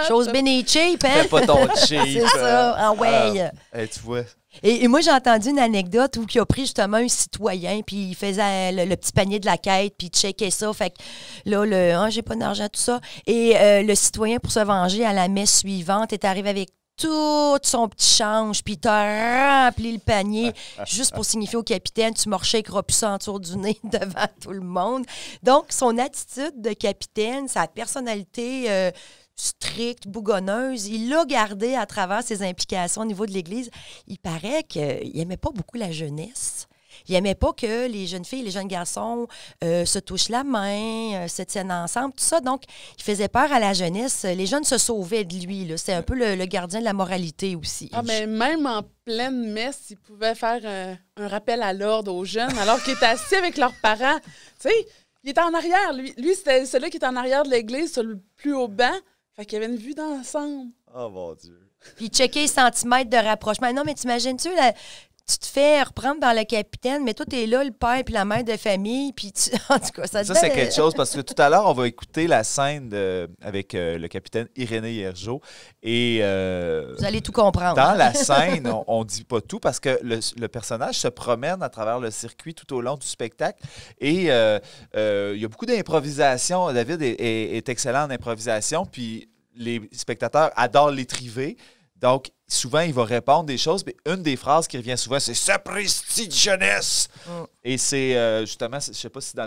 Chose bénie cheap, hein? Fais pas ton cheap. C'est ça, ouais. Tu vois... Et moi, j'ai entendu une anecdote où il a pris justement un citoyen, puis il faisait le petit panier de la quête, puis il checkait ça. Fait que là, j'ai pas d'argent, tout ça. Et le citoyen, pour se venger, à la messe suivante, est arrivé avec tout son petit change, puis t'as rempli le panier juste pour signifier au capitaine, tu m'as shakeras plus ça en tour du nez devant tout le monde. Donc, son attitude de capitaine, sa personnalité... stricte, bougonneuse. Il l'a gardé à travers ses implications au niveau de l'Église. Il paraît qu'il n'aimait pas beaucoup la jeunesse. Il n'aimait pas que les jeunes filles et les jeunes garçons se touchent la main, se tiennent ensemble, tout ça. Donc, il faisait peur à la jeunesse. Les jeunes se sauvaient de lui. Là. C'est un peu le gardien de la moralité aussi. Mais même en pleine messe, il pouvait faire un rappel à l'ordre aux jeunes alors qu'ils étaient assis avec leurs parents. Tu sais, il était en arrière. Lui c'était celui qui était en arrière de l'église, sur le plus haut banc. Fait qu'il y avait une vue d'ensemble. Oh mon Dieu. Puis il checkait les centimètres de rapprochement. Non, mais t'imagines-tu, tu te fais reprendre par le capitaine, mais toi, t'es là, le père puis la mère de famille, puis en tout cas, ça c'est quelque chose, parce que tout à l'heure, on va écouter la scène avec le capitaine Irénée Hiergeau. Et vous allez tout comprendre. Dans la scène, on dit pas tout, parce que le personnage se promène à travers le circuit tout au long du spectacle. Et il y a beaucoup d'improvisation. David est excellent en improvisation, puis les spectateurs adorent l'étriver. Donc, souvent, il va répondre des choses, mais une des phrases qui revient souvent, c'est « Sapristi de jeunesse! » Et c'est justement, je ne sais pas si dans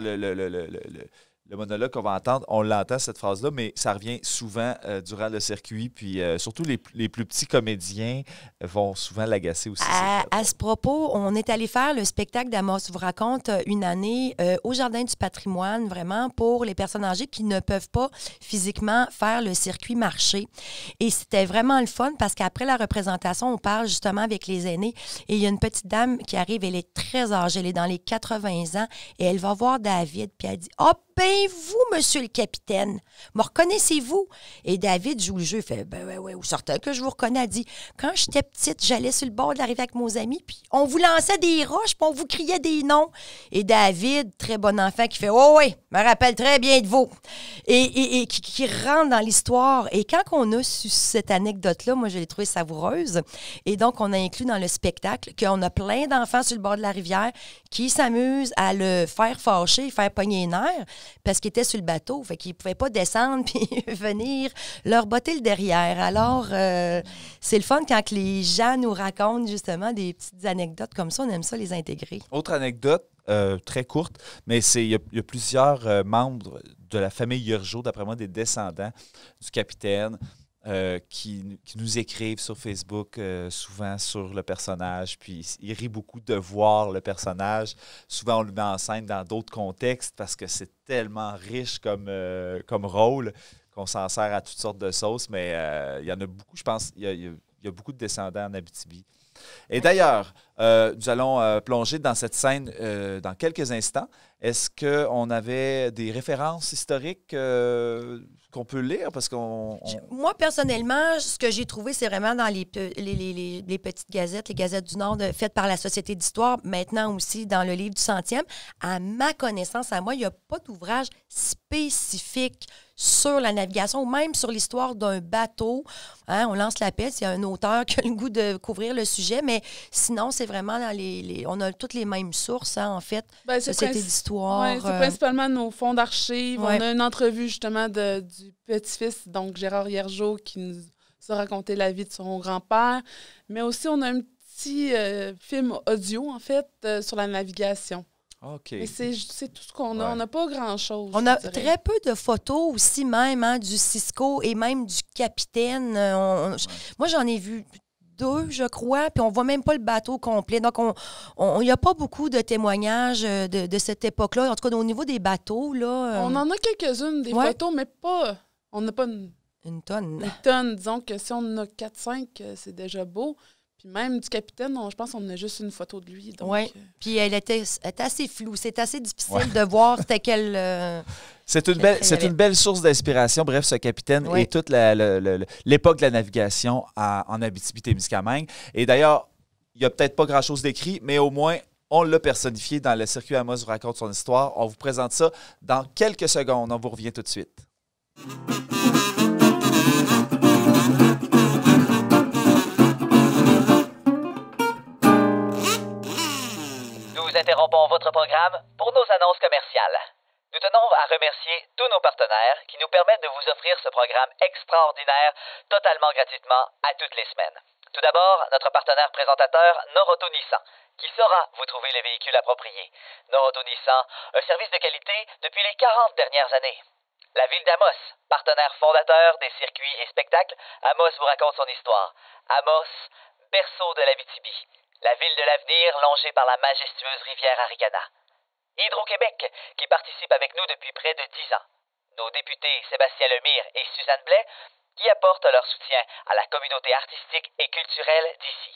le monologue qu'on va entendre, on l'entend, cette phrase-là, mais ça revient souvent durant le circuit. Puis surtout, les plus petits comédiens vont souvent l'agacer aussi. À ce propos, on est allé faire le spectacle d'Amos vous raconte une année au Jardin du patrimoine, vraiment, pour les personnes âgées qui ne peuvent pas physiquement faire le circuit marché. Et c'était vraiment le fun parce qu'après la représentation, on parle justement avec les aînés. Et il y a une petite dame qui arrive, elle est très âgée, elle est dans les 80 ans, et elle va voir David, puis elle dit « Ah, ben vous, monsieur le capitaine, me reconnaissez-vous? » Et David joue le jeu, il fait « Ben ouais, certain que je vous reconnais. » Elle dit « Quand j'étais petite, j'allais sur le bord de la rivière avec mes amis, puis on vous lançait des roches, puis on vous criait des noms. » Et David, très bon enfant, qui fait « Oh oui, me rappelle très bien de vous. » Et qui rentre dans l'histoire. Et quand on a su cette anecdote-là, moi, je l'ai trouvée savoureuse. Et donc, on a inclus dans le spectacle qu'on a plein d'enfants sur le bord de la rivière qui s'amusent à le faire fâcher, faire pogner les nerfs, parce qu'il était sur le bateau. Fait qu'il ne pouvait pas descendre puis venir leur botter le derrière. Alors, c'est le fun quand les gens nous racontent justement des petites anecdotes comme ça. On aime ça les intégrer. Autre anecdote, très courte, mais il y a plusieurs membres de la famille Hiergeau, d'après moi, des descendants du capitaine, qui nous écrivent sur Facebook souvent sur le personnage, puis ils rient beaucoup de voir le personnage. Souvent, on le met en scène dans d'autres contextes parce que c'est tellement riche comme rôle qu'on s'en sert à toutes sortes de sauces, mais il y en a beaucoup, je pense, il y a beaucoup de descendants en Abitibi. Et d'ailleurs, nous allons plonger dans cette scène dans quelques instants. Est-ce qu'on avait des références historiques qu'on peut lire? Parce Moi, personnellement, ce que j'ai trouvé, c'est vraiment dans les petites gazettes, les gazettes du Nord faites par la Société d'histoire, maintenant aussi dans le livre du 100e. À ma connaissance, à moi, il n'y a pas d'ouvrage spécifique sur la navigation ou même sur l'histoire d'un bateau. Hein, on lance l'appel s'il y a un auteur qui a le goût de couvrir le sujet, mais sinon, c'est vraiment dans on a toutes les mêmes sources, hein, en fait. Société d'histoire. Oui, c'est principalement nos fonds d'archives. Ouais. On a une entrevue, justement, du petit-fils, donc Gérard Hiergeau, qui nous a raconté la vie de son grand-père. Mais aussi, on a un petit film audio, en fait, sur la navigation. OK. Et c'est tout ce qu'on a. Ouais. On n'a pas grand-chose. On a très peu de photos aussi même, hein, du Cisco et même du capitaine. Moi, j'en ai vu 2, je crois, puis on voit même pas le bateau complet. Donc, il n'y a pas beaucoup de témoignages de cette époque-là. En tout cas, au niveau des bateaux, là... On en a quelques-unes, des photos, mais pas... On n'a pas une tonne. Une tonne. Disons que si on en a 4-5, c'est déjà beau. Puis même du capitaine, je pense qu'on a juste une photo de lui. Oui, puis elle était assez floue. C'est assez difficile de voir c'était quelle... C'est une belle source d'inspiration, bref, ce capitaine et toute l'époque de la navigation en Abitibi-Témiscamingue. Et d'ailleurs, il n'y a peut-être pas grand-chose d'écrit, mais au moins, on l'a personnifié dans le circuit Amos vous raconte son histoire. On vous présente ça dans quelques secondes. On vous revient tout de suite. Nous interrompons votre programme pour nos annonces commerciales. Nous tenons à remercier tous nos partenaires qui nous permettent de vous offrir ce programme extraordinaire totalement gratuitement à toutes les semaines. Tout d'abord, notre partenaire présentateur Noroto Nissan, qui saura vous trouver les véhicules appropriés. Noroto Nissan, un service de qualité depuis les 40 dernières années. La ville d'Amos, partenaire fondateur des circuits et spectacles, Amos vous raconte son histoire. Amos, berceau de l'Abitibi, la ville de l'avenir longée par la majestueuse rivière Aricana. Hydro-Québec, qui participe avec nous depuis près de 10 ans. Nos députés Sébastien Lemire et Suzanne Blais, qui apportent leur soutien à la communauté artistique et culturelle d'ici.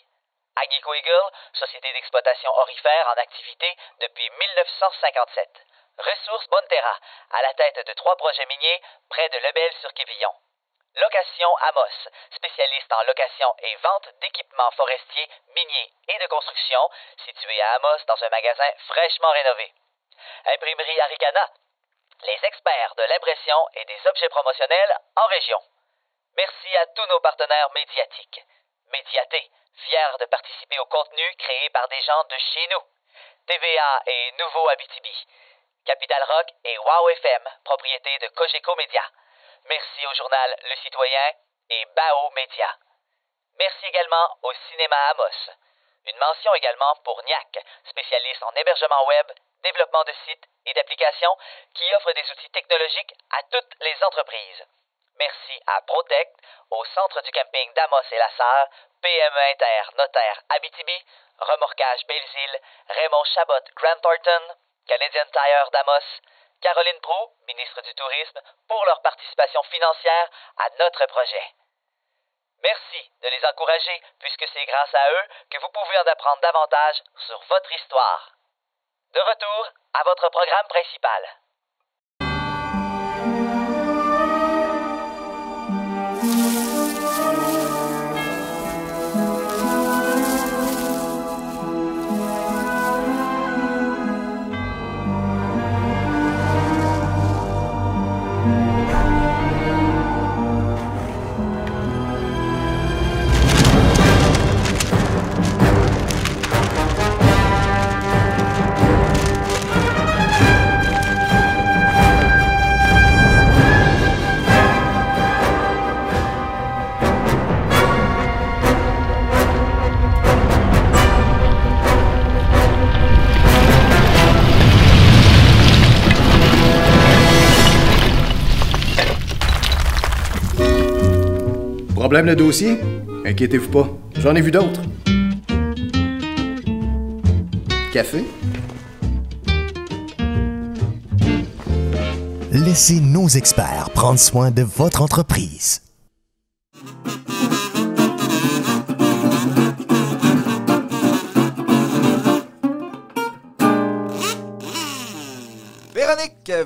Agnico Eagle, société d'exploitation aurifère en activité depuis 1957. Ressources Bonterra, à la tête de 3 projets miniers près de Lebel-sur-Quévillon. Location Amos, spécialiste en location et vente d'équipements forestiers, miniers et de construction, situé à Amos dans un magasin fraîchement rénové. Imprimerie Aricana, les experts de l'impression et des objets promotionnels en région. Merci à tous nos partenaires médiatiques. Médiaté, fier de participer au contenu créé par des gens de chez nous. TVA et Nouveau Abitibi. Capital Rock et Wow FM, propriété de Cogeco Média. Merci au journal Le Citoyen et Bao Média. Merci également au Cinéma Amos. Une mention également pour NIAC, spécialiste en hébergement web développement de sites et d'applications qui offrent des outils technologiques à toutes les entreprises. Merci à Protect, au centre du camping d'Amos et la Sarre, PME Inter, Notaire Abitibi, Remorquage Belleville, Raymond Chabot Grant Thornton, Canadian Tire d'Amos, Caroline Proulx, ministre du Tourisme, pour leur participation financière à notre projet. Merci de les encourager, puisque c'est grâce à eux que vous pouvez en apprendre davantage sur votre histoire. De retour à votre programme principal. Problème de dossier? Inquiétez-vous pas, j'en ai vu d'autres. Café? Laissez nos experts prendre soin de votre entreprise.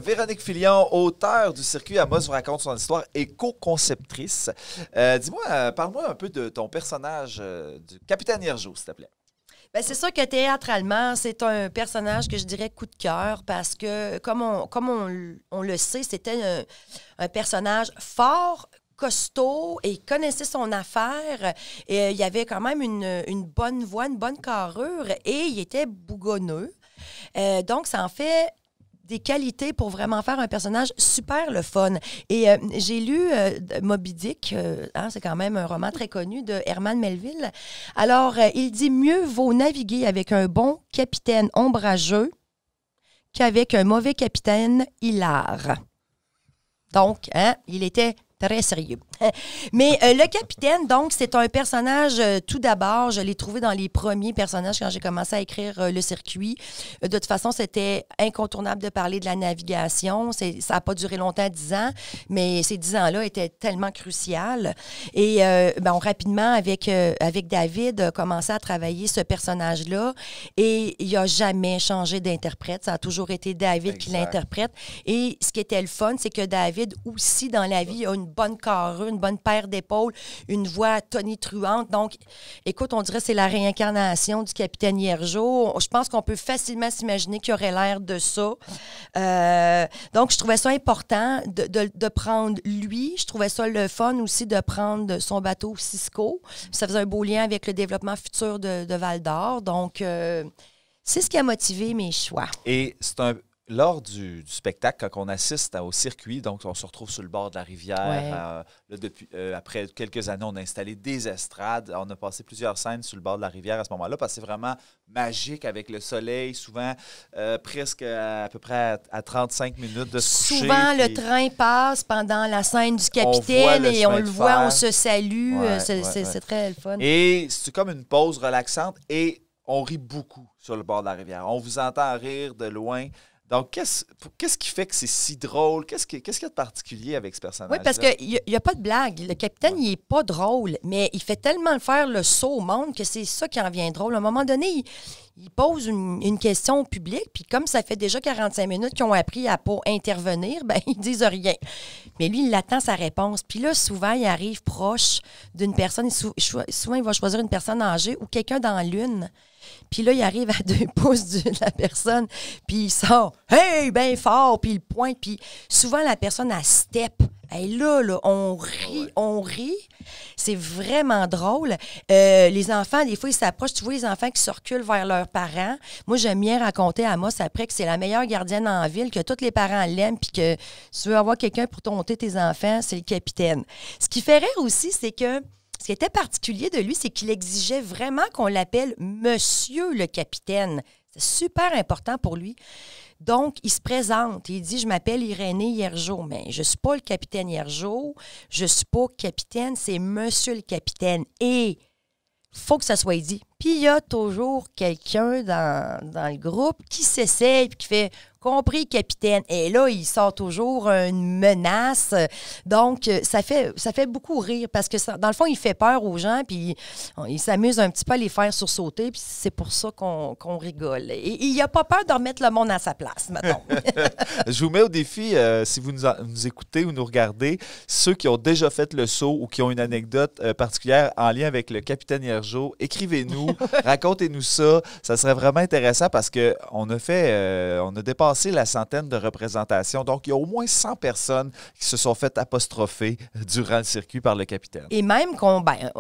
Véronique Filion, auteure du circuit Amos vous raconte son histoire et co-conceptrice. Dis-moi, parle-moi un peu de ton personnage du Capitaine Hiergeau, s'il te plaît. Bien, c'est sûr que théâtralement, c'est un personnage que je dirais coup de cœur parce que, comme on le sait, c'était un personnage fort, costaud et il connaissait son affaire. Et il y avait quand même une bonne voix, une bonne carrure et il était bougonneux. Donc, ça en fait des qualités pour vraiment faire un personnage super le fun. Et j'ai lu Moby Dick, c'est quand même un roman très connu de Herman Melville. Alors, il dit « Mieux vaut naviguer avec un bon capitaine ombrageux qu'avec un mauvais capitaine hilar. » Donc, il était très sérieux. Mais le capitaine, donc, c'est un personnage, tout d'abord, je l'ai trouvé dans les premiers personnages quand j'ai commencé à écrire le circuit. De toute façon, c'était incontournable de parler de la navigation. Ça n'a pas duré longtemps, 10 ans, mais ces 10 ans-là étaient tellement cruciaux. Et rapidement, avec David, a commencé à travailler ce personnage-là et il n'a jamais changé d'interprète. Ça a toujours été David qui l'interprète. Et ce qui était le fun, c'est que David aussi, dans la vie, a une bonne carrure, une bonne paire d'épaules, une voix tonitruante. Donc, écoute, on dirait que c'est la réincarnation du capitaine Hiergeau. Je pense qu'on peut facilement s'imaginer qu'il aurait l'air de ça. Donc, je trouvais ça important de prendre lui. Je trouvais ça le fun aussi de prendre son bateau Cisco. Ça faisait un beau lien avec le développement futur de Val-d'Or. Donc, c'est ce qui a motivé mes choix. Et lors du spectacle, quand on assiste au circuit, donc on se retrouve sur le bord de la rivière. Après quelques années, on a installé des estrades. On a passé plusieurs scènes sur le bord de la rivière à ce moment-là parce que c'est vraiment magique avec le soleil, souvent presque à peu près à 35 minutes de se coucher. Souvent, le train passe pendant la scène du capitaine et on le voit, on se salue. C'est très le fun. Et c'est comme une pause relaxante et on rit beaucoup sur le bord de la rivière. On vous entend rire de loin. Donc, qu'est-ce qui fait que c'est si drôle? Qu'est-ce qu'il y a de particulier avec ce personnage-là? Oui, parce qu'il n'y a pas de blague. Le capitaine, il n'est pas drôle, mais il fait tellement faire le saut au monde que c'est ça qui en vient drôle. À un moment donné, il pose une question au public, puis comme ça fait déjà 45 minutes qu'ils ont appris à ne pas intervenir, ben ils disent rien. Mais lui, il attend sa réponse. Puis là, souvent, il arrive proche d'une personne. Souvent, il va choisir une personne âgée ou quelqu'un dans l'une. Puis là, il arrive à 2 pouces de la personne, puis il sort « Hey! » bien fort, puis il pointe, puis souvent, la personne, elle step. Hey, là, on rit. C'est vraiment drôle. Les enfants, des fois, ils s'approchent. Tu vois les enfants qui se reculent vers leurs parents. Moi, j'aime bien raconter à Amos après que c'est la meilleure gardienne en ville, que tous les parents l'aiment, puis que si tu veux avoir quelqu'un pour tonter tes enfants, c'est le capitaine. Ce qui fait rire aussi, c'est que ce qui était particulier de lui, c'est qu'il exigeait vraiment qu'on l'appelle Monsieur le capitaine. C'est super important pour lui. Donc, il se présente. Il dit, je m'appelle Irénée Hiergeau. Mais je ne suis pas le capitaine Hiergeau. Je ne suis pas capitaine. C'est monsieur le capitaine. Et il faut que ça soit dit. Puis, il y a toujours quelqu'un dans le groupe qui s'essaye et qui fait « Compris, capitaine ». Et là, il sort toujours une menace. Donc, ça fait beaucoup rire parce que, dans le fond, il fait peur aux gens puis il s'amuse un petit peu à les faire sursauter. Puis c'est pour ça qu'on rigole. Et il n'a pas peur de remettre le monde à sa place, mettons. Je vous mets au défi, si vous nous écoutez ou nous regardez, ceux qui ont déjà fait le saut ou qui ont une anecdote particulière en lien avec le capitaine Hiergeau, écrivez-nous. Racontez-nous ça. Ça serait vraiment intéressant parce qu'on a dépassé la centaine de représentations. Donc, il y a au moins 100 personnes qui se sont fait apostropher durant le circuit par le capitaine. Et même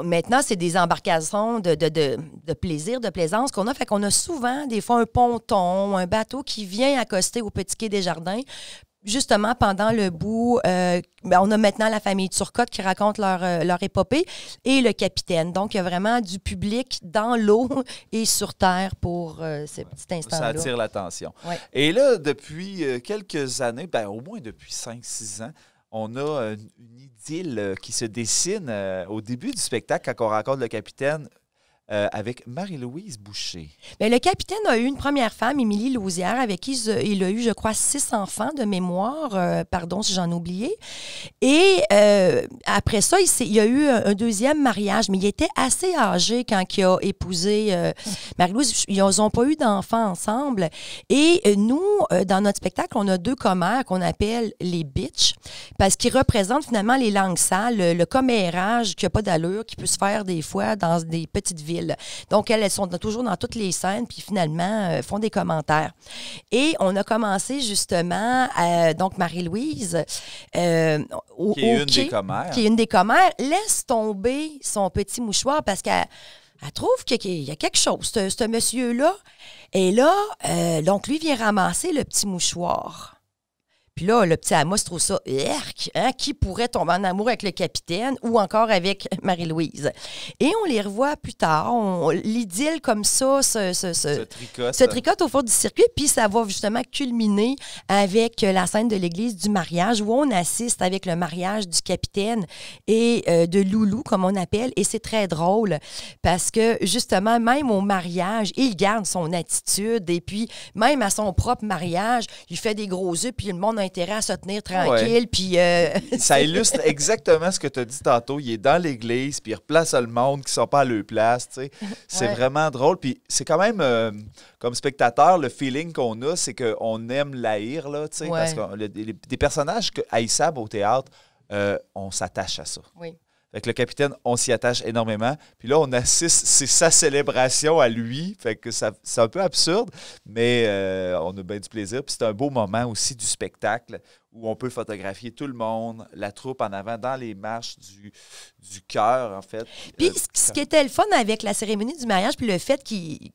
maintenant, c'est des embarcations de plaisir, de plaisance qu'on a. Fait qu'on a souvent, des fois, un ponton, un bateau qui vient accoster au Petit Quai des Jardins. Justement, pendant le bout, on a maintenant la famille Turcotte qui raconte leur épopée et le capitaine. Donc, il y a vraiment du public dans l'eau et sur terre pour ce petit instant-là. Ça attire l'attention. Ouais. Et là, depuis quelques années, au moins depuis 5-6 ans, on a une idylle qui se dessine au début du spectacle quand on rencontre le capitaine. Avec Marie-Louise Boucher. Bien, le capitaine a eu une première femme, Émilie Lausière, avec qui il a eu, je crois, 6 enfants de mémoire. Pardon si j'en ai oublié. Et après ça, il y a eu un deuxième mariage, mais il était assez âgé quand il a épousé Marie-Louise. Ils n'ont pas eu d'enfants ensemble. Et nous, dans notre spectacle, on a 2 commères qu'on appelle les bitches, parce qu'ils représentent finalement les langues sales, le commérage qui n'a pas d'allure, qui peut se faire des fois dans des petites villes. Donc, elles sont toujours dans toutes les scènes, puis finalement, font des commentaires. Et on a commencé justement, donc Marie-Louise, qui est une des commères, laisse tomber son petit mouchoir parce qu'elle trouve qu'il y a quelque chose, ce monsieur-là. Et là, donc, lui vient ramasser le petit mouchoir. Puis là, le petit Amos trouve ça, qui pourrait tomber en amour avec le capitaine ou encore avec Marie-Louise. Et on les revoit plus tard. L'idylle comme ça se tricote au fond du circuit. Puis ça va justement culminer avec la scène de l'église du mariage où on assiste avec le mariage du capitaine et de Loulou, comme on appelle. Et c'est très drôle parce que justement, même au mariage, il garde son attitude. Et puis, même à son propre mariage, il fait des gros yeux puis le monde a intérêt à se tenir tranquille. Puis, ça illustre exactement ce que tu as dit tantôt. Il est dans l'église, puis il replace le monde qui ne sont pas à leur place. C'est vraiment drôle. Puis c'est quand même, comme spectateur, le feeling qu'on a, c'est qu'on aime l'haïr, parce que des personnages haïssables au théâtre, on s'attache à ça. Oui. Fait que le capitaine, on s'y attache énormément. Puis là, on assiste, c'est sa célébration à lui. Fait que c'est un peu absurde, mais on a bien du plaisir. Puis c'est un beau moment aussi du spectacle où on peut photographier tout le monde, la troupe en avant, dans les marches du chœur, en fait. Puis ce qui était le fun avec la cérémonie du mariage, puis le fait qu'il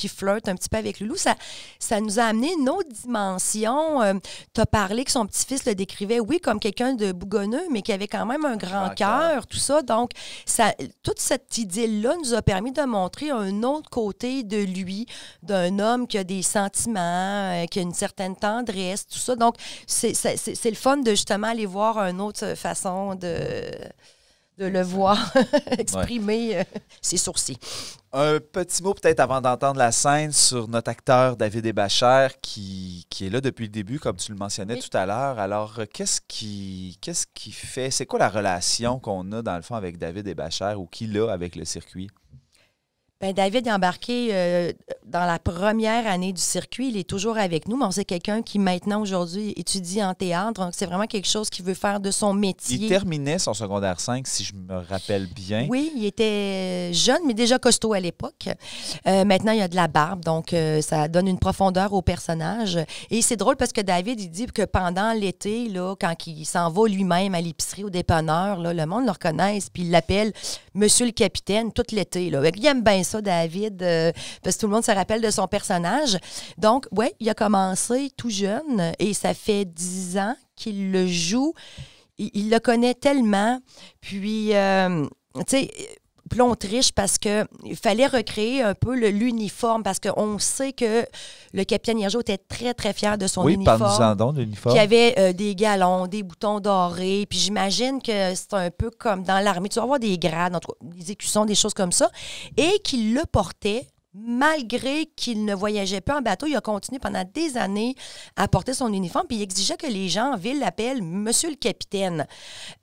flirte un petit peu avec Loulou, ça nous a amené une autre dimension. Tu as parlé que son petit-fils le décrivait, oui, comme quelqu'un de bougonneux, mais qui avait quand même un grand cœur, tout ça. Donc, toute cette idylle-là nous a permis de montrer un autre côté de lui, d'un homme qui a des sentiments, qui a une certaine tendresse, tout ça. Donc, c'est le fun de justement aller voir une autre façon de le voir exprimer ses sourcils. Un petit mot peut-être avant d'entendre la scène sur notre acteur David Hébachère qui est là depuis le début, comme tu le mentionnais tout à l'heure. Alors, qu'est-ce qui fait, c'est quoi la relation qu'on a dans le fond avec David Hébachère ou qu'il a avec le circuit? Bien, David est embarqué dans la première année du circuit. Il est toujours avec nous, mais c'est quelqu'un qui, maintenant, aujourd'hui, étudie en théâtre. Donc, c'est vraiment quelque chose qu'il veut faire de son métier. Il terminait son secondaire 5, si je me rappelle bien. Oui, il était jeune, mais déjà costaud à l'époque. Maintenant, il a de la barbe, donc ça donne une profondeur au personnage. Et c'est drôle parce que David, il dit que pendant l'été, là, quand il s'en va lui-même à l'épicerie, au dépanneur, là, le monde le reconnaît, puis il l'appelle Monsieur le Capitaine tout l'été. Là. Il aime bien ça, David, parce que tout le monde se rappelle de son personnage. Donc, oui, il a commencé tout jeune et ça fait 10 ans qu'il le joue. Il le connaît tellement. Puis, tu sais, Puis là, on triche parce qu'il fallait recréer un peu l'uniforme, parce qu'on sait que le capitaine Hiergeau était très, très fier de son uniforme. Oui, parle-nous-en donc de l'uniforme. Qui avait des galons, des boutons dorés. Puis j'imagine que c'est un peu comme dans l'armée. Tu vas avoir des grades, en tout cas, des écussons, des choses comme ça. Et qu'il le portait. Malgré qu'il ne voyageait pas en bateau, il a continué pendant des années à porter son uniforme, puis il exigeait que les gens en ville l'appellent « Monsieur le capitaine ».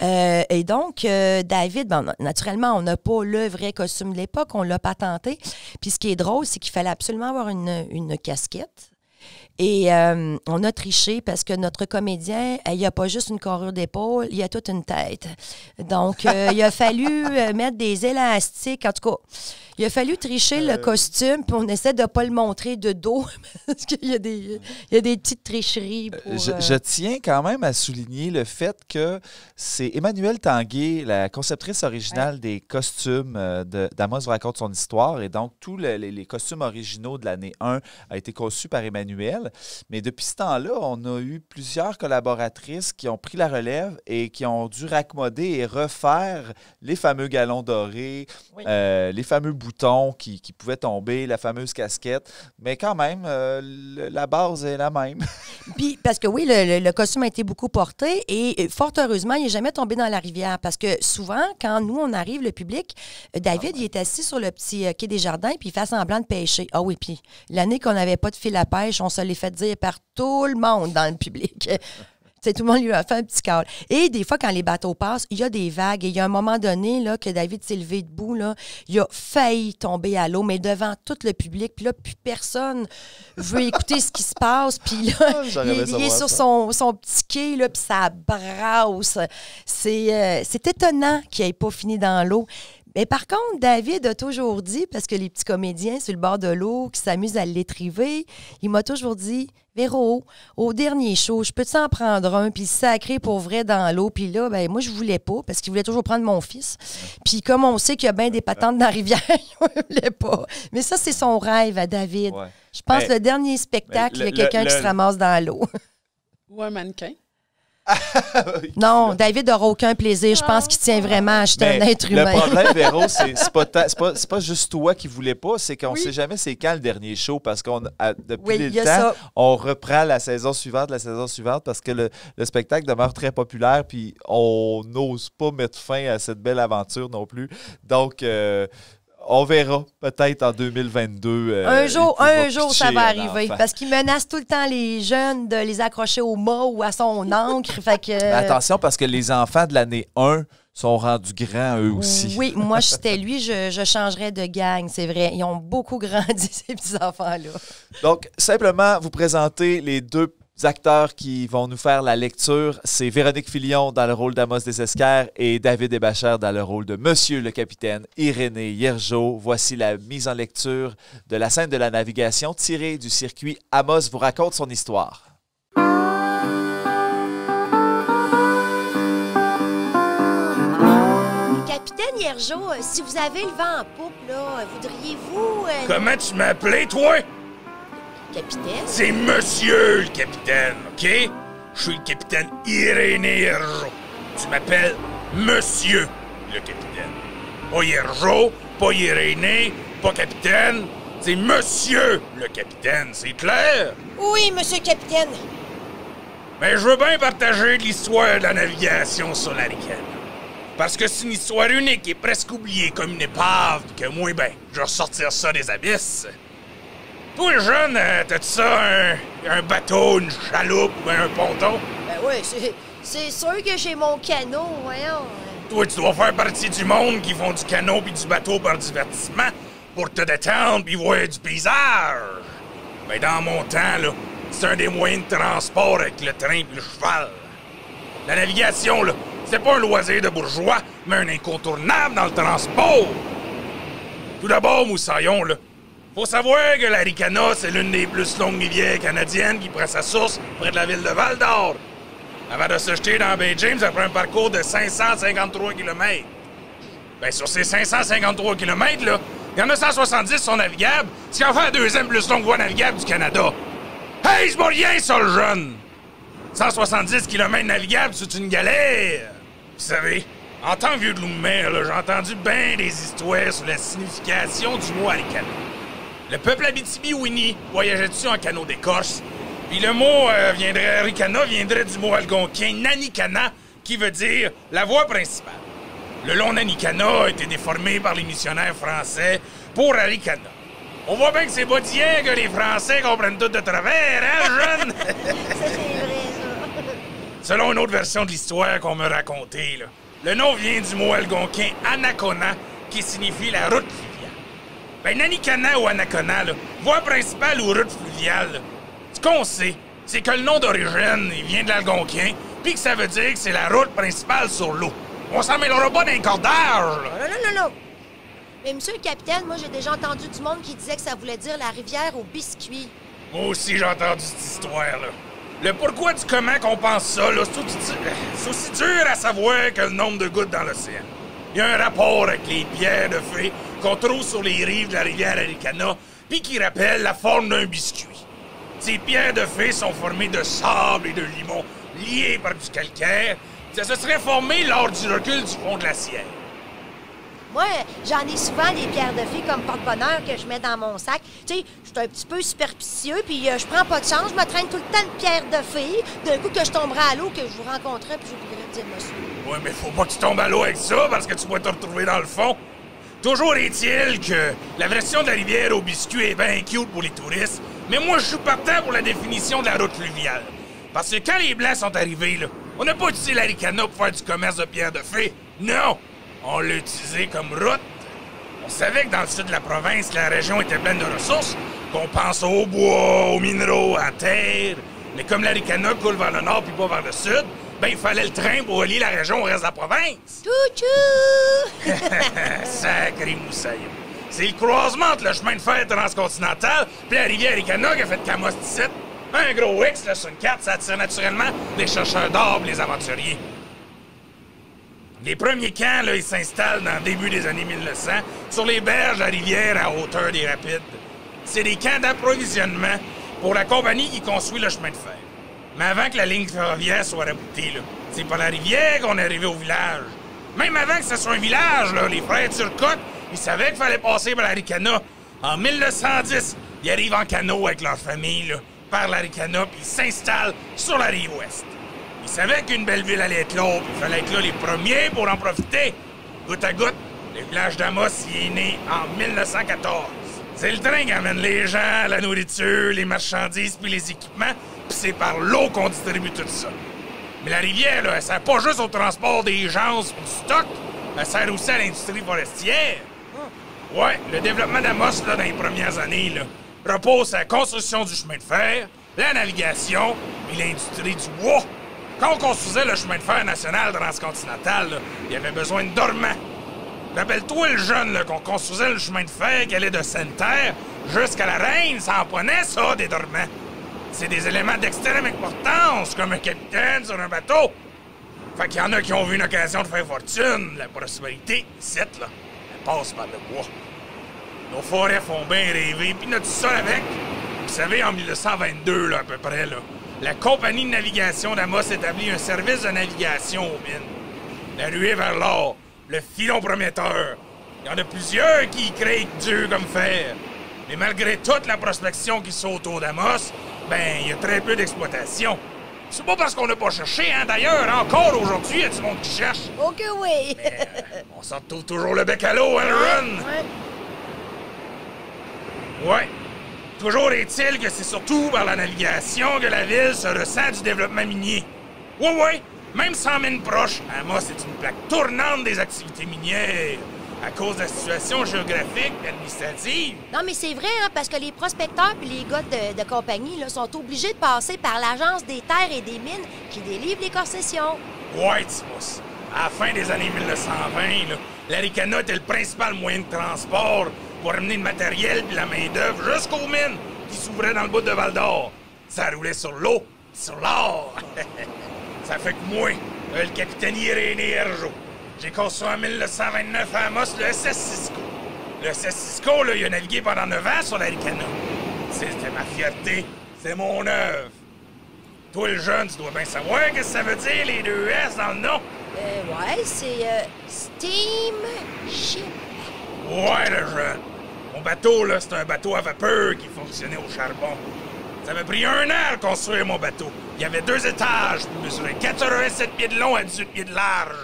Et donc, David, naturellement, on n'a pas le vrai costume de l'époque, on ne l'a pas tenté. Puis ce qui est drôle, c'est qu'il fallait absolument avoir une casquette. Et on a triché parce que notre comédien, il n'y a pas juste une carrure d'épaule, il y a toute une tête. Donc, il a fallu mettre des élastiques. En tout cas, il a fallu tricher le costume, puis on essaie de ne pas le montrer de dos parce qu'il y a des petites tricheries. Je tiens quand même à souligner le fait que c'est Emmanuelle Tanguay, la conceptrice originale des costumes d'Amos vous raconte son histoire. Et donc, tous les costumes originaux de l'année 1 a été conçus par Emmanuelle. Mais depuis ce temps-là, on a eu plusieurs collaboratrices qui ont pris la relève et qui ont dû raccommoder et refaire les fameux galons dorés, les fameux boutons qui pouvaient tomber, la fameuse casquette. Mais quand même, la base est la même. Puis, parce que oui, le costume a été beaucoup porté et fort heureusement, il n'est jamais tombé dans la rivière. Parce que souvent, quand nous, on arrive, le public, David, il est assis sur le petit quai des Jardins puis il fait semblant de pêcher. Ah oui, puis l'année qu'on n'avait pas de fil à pêche, on se l'est fait dire par tout le monde dans le public. Tout le monde lui a fait un petit câble. Et des fois, quand les bateaux passent, il y a des vagues. Et il y a un moment donné là, que David s'est levé debout. Là, il a failli tomber à l'eau, mais devant tout le public. Puis là, plus personne veut écouter ce qui se passe. Puis là, il est sur son petit quai, là, puis ça brasse. C'est étonnant qu'il n'ait pas fini dans l'eau. Mais par contre, David a toujours dit, parce que les petits comédiens sur le bord de l'eau qui s'amusent à l'étriver, il m'a toujours dit, Véro, au dernier show, je peux t'en prendre un, puis sacré pour vrai dans l'eau. Puis là, ben moi, je voulais pas, parce qu'il voulait toujours prendre mon fils. Puis comme on sait qu'il y a bien des patentes dans la rivière, il ne voulait pas. Mais ça, c'est son rêve à David. Ouais. Je pense que le dernier spectacle, il y a quelqu'un qui se ramasse dans l'eau. Ou un mannequin. Non, David n'aura aucun plaisir. Je pense qu'il tient vraiment à acheter un être humain. Le problème, Véro, c'est pas juste toi qui voulais pas, c'est qu'on ne sait jamais c'est quand le dernier show, parce qu'on depuis le temps, on reprend la saison suivante parce que le spectacle demeure très populaire, puis on n'ose pas mettre fin à cette belle aventure non plus. Donc, on verra peut-être en 2022. Un jour, ça va arriver. Parce qu'il menace tout le temps les jeunes de les accrocher au mât ou à son ancre. Fait que... Mais attention, parce que les enfants de l'année 1 sont rendus grands eux aussi. Oui, moi, si c'était lui, je changerais de gang, c'est vrai. Ils ont beaucoup grandi, ces petits-enfants-là. Donc, simplement, vous présenter les deux acteurs qui vont nous faire la lecture. C'est Véronique Filion dans le rôle d'Amos Desesquers et David Hébachère dans le rôle de Monsieur le Capitaine Irénée Hiergeau. Voici la mise en lecture de la scène de la navigation tirée du circuit Amos vous raconte son histoire. Capitaine Hiergeau, si vous avez le vent en poupe, là, voudriez-vous... Comment tu m'appelais, toi? Capitaine? C'est Monsieur le Capitaine, OK? Je suis le Capitaine Irénée Hiergeau. Tu m'appelles Monsieur le Capitaine. Pas Hiergeau, pas Irénée, pas Capitaine. C'est Monsieur le Capitaine, c'est clair? Oui, Monsieur le Capitaine. Mais je veux bien partager l'histoire de la navigation sur la Ricane. Parce que c'est une histoire unique et presque oubliée comme une épave, que moi, ben, je vais ressortir ça des abysses. Toi, jeune, t'as-tu ça, un bateau, une chaloupe ou un ponton? Ben oui, c'est sûr que j'ai mon canot, voyons. Toi, tu dois faire partie du monde qui font du canot puis du bateau par divertissement pour te détendre puis voir du paysage. Ben, dans mon temps, là, c'est un des moyens de transport avec le train puis le cheval. La navigation, là, c'est pas un loisir de bourgeois, mais un incontournable dans le transport. Tout d'abord, moussaillon, là, faut savoir que la Ricana, c'est l'une des plus longues rivières canadiennes qui prend sa source près de la ville de Val-d'Or. Avant de se jeter dans Bay James, ça prend un parcours de 553 km. Ben, sur ces 553 km, là, il y en a 170 qui sont navigables, ce qui en fait la deuxième plus longue voie navigable du Canada. Hey, c'est pas rien, ça, le jeune! 170 km navigables, c'est une galère! Vous savez, En tant que vieux de Loup-Mer, j'ai entendu bien des histoires sur la signification du mot Arikana. Le peuple Abitibi-Winnie voyageait dessus en canot d'écorce, puis le mot Arikana viendrait du mot algonquin Nanikana, qui veut dire la voie principale. Le long Nanikana a été déformé par les missionnaires français pour Arikana. On voit bien que c'est pas d'hier que les Français comprennent tout de travers, hein, jeune? Ça, c'est vrai, ça. Selon une autre version de l'histoire qu'on m'a racontée, là, le nom vient du mot algonquin Anacona, qui signifie la route fluviale. Ben, Nanikana ou Anacona, là, voie principale ou route fluviale, là, ce qu'on sait, c'est que le nom d'origine, il vient de l'algonquin, puis que ça veut dire que c'est la route principale sur l'eau. On s'en mêlera pas d'un cordage, là. Non. Mais monsieur le capitaine, moi, j'ai déjà entendu du monde qui disait que ça voulait dire la rivière aux biscuits. Moi aussi, j'ai entendu cette histoire-là. Le pourquoi du comment qu'on pense ça, là, c'est aussi dur à savoir que le nombre de gouttes dans l'océan. Il y a un rapport avec les pierres de fée qu'on trouve sur les rives de la rivière Arikana, puis qui rappelle la forme d'un biscuit. Ces pierres de fée sont formées de sable et de limon, liées par du calcaire. Ça se serait formé lors du recul du fond glaciaire. Moi, j'en ai souvent des pierres de fée comme porte-bonheur que je mets dans mon sac. Tu sais, je suis un petit peu superstitieux, puis je prends pas de chance. Je me traîne tout le temps de pierres de fée. D'un coup que je tomberai à l'eau, que je vous rencontrerai, puis j'oublierai de dire monsieur. Ouais, mais faut pas que tu tombes à l'eau avec ça, parce que tu vas te retrouver dans le fond. Toujours est-il que la version de la rivière aux biscuits est bien cute pour les touristes, mais moi, je suis partant pour la définition de la route fluviale. Parce que quand les Blancs sont arrivés, là, on n'a pas utilisé l'Arikana pour faire du commerce de pierres de fée. Non! On l'a utilisé comme route. On savait que dans le sud de la province, la région était pleine de ressources, qu'on pense au bois, aux minéraux, à la terre. Mais comme l'Arikana coule vers le nord puis pas vers le sud, ben il fallait le train pour relier la région au reste de la province. Tchou-tchou! Sacré moussaillon. C'est le croisement entre le chemin de fer transcontinental puis la rivière Arikana qui a fait Camos 17. Un gros X là, sur une carte, ça attire naturellement les chercheurs d'or et les aventuriers. Les premiers camps, là, ils s'installent dans le début des années 1900 sur les berges de la rivière à hauteur des rapides. C'est des camps d'approvisionnement pour la compagnie qui construit le chemin de fer. Mais avant que la ligne ferroviaire soit raboutée, là, c'est par la rivière qu'on est arrivé au village. Même avant que ce soit un village, là, les frères Turcotte, ils savaient qu'il fallait passer par l'Arikana. En 1910, ils arrivent en canot avec leur famille, là, par l'Arikana, puis ils s'installent sur la rive ouest. Ils savaient qu'une belle ville allait être là, puis il fallait être là les premiers pour en profiter. Goutte à goutte, le village d'Amos y est né en 1914. C'est le train qui amène les gens, la nourriture, les marchandises puis les équipements, puis c'est par l'eau qu'on distribue tout ça. Mais la rivière, là, elle sert pas juste au transport des gens ou du stock, elle sert aussi à l'industrie forestière. Ouais, le développement d'Amos, là, dans les premières années, là, repose sur la construction du chemin de fer, la navigation et l'industrie du bois. Quand on construisait le chemin de fer national transcontinental, là, il y avait besoin de dormants. Rappelle-toi le jeune là, qu'on construisait le chemin de fer qui allait de Sainte-Terre jusqu'à la Reine, ça en prenait ça, des dormants. C'est des éléments d'extrême importance, comme un capitaine sur un bateau. Fait qu'il y en a qui ont vu une occasion de faire fortune. La prospérité, cette, là, elle passe par le bois. Nos forêts font bien rêver, puis notre sol avec. Vous savez, en 1922, là, à peu près, là, la compagnie de navigation d'Amos établit un service de navigation aux mines. La ruée vers l'or, le filon prometteur. Il y en a plusieurs qui y créent dur comme fer. Mais malgré toute la prospection qui se fait autour d'Amos, ben, il y a très peu d'exploitation. C'est pas parce qu'on n'a pas cherché, hein. D'ailleurs, encore aujourd'hui, il y a du monde qui cherche. Oh que oui! Mais, on s'en retrouve toujours le bec à l'eau, hein, le run? Ouais. Toujours est-il que c'est surtout par la navigation que la ville se ressent du développement minier. Ouais. Même sans mine proche, Amos est une plaque tournante des activités minières. À cause de la situation géographique et administrative. Non, mais c'est vrai, hein, parce que les prospecteurs et les gars de compagnie là, sont obligés de passer par l'Agence des terres et des mines qui délivre les concessions. Ouais, Timos. À la fin des années 1920, l'Arikana était le principal moyen de transport pour amener le matériel et la main-d'œuvre jusqu'aux mines qui s'ouvraient dans le bout de Val-d'Or. Ça roulait sur l'eau, sur l'or. Ça fait que moi, le capitaine Irénée Hergeau, j'ai construit en 1929 à Amos le SS Cisco. Le SS Cisco, là, il a navigué pendant 9 ans sur l'Arikana. C'était ma fierté, c'est mon œuvre. Toi, le jeune, tu dois bien savoir ce que ça veut dire, les deux S dans le nom. Ouais, c'est Steamship. Ouais, le jeune. Mon bateau, là, c'est un bateau à vapeur qui fonctionnait au charbon. Ça m'a pris 1 an à construire mon bateau. Il y avait 2 étages pour mesurer 87 pieds de long et 18 pieds de large.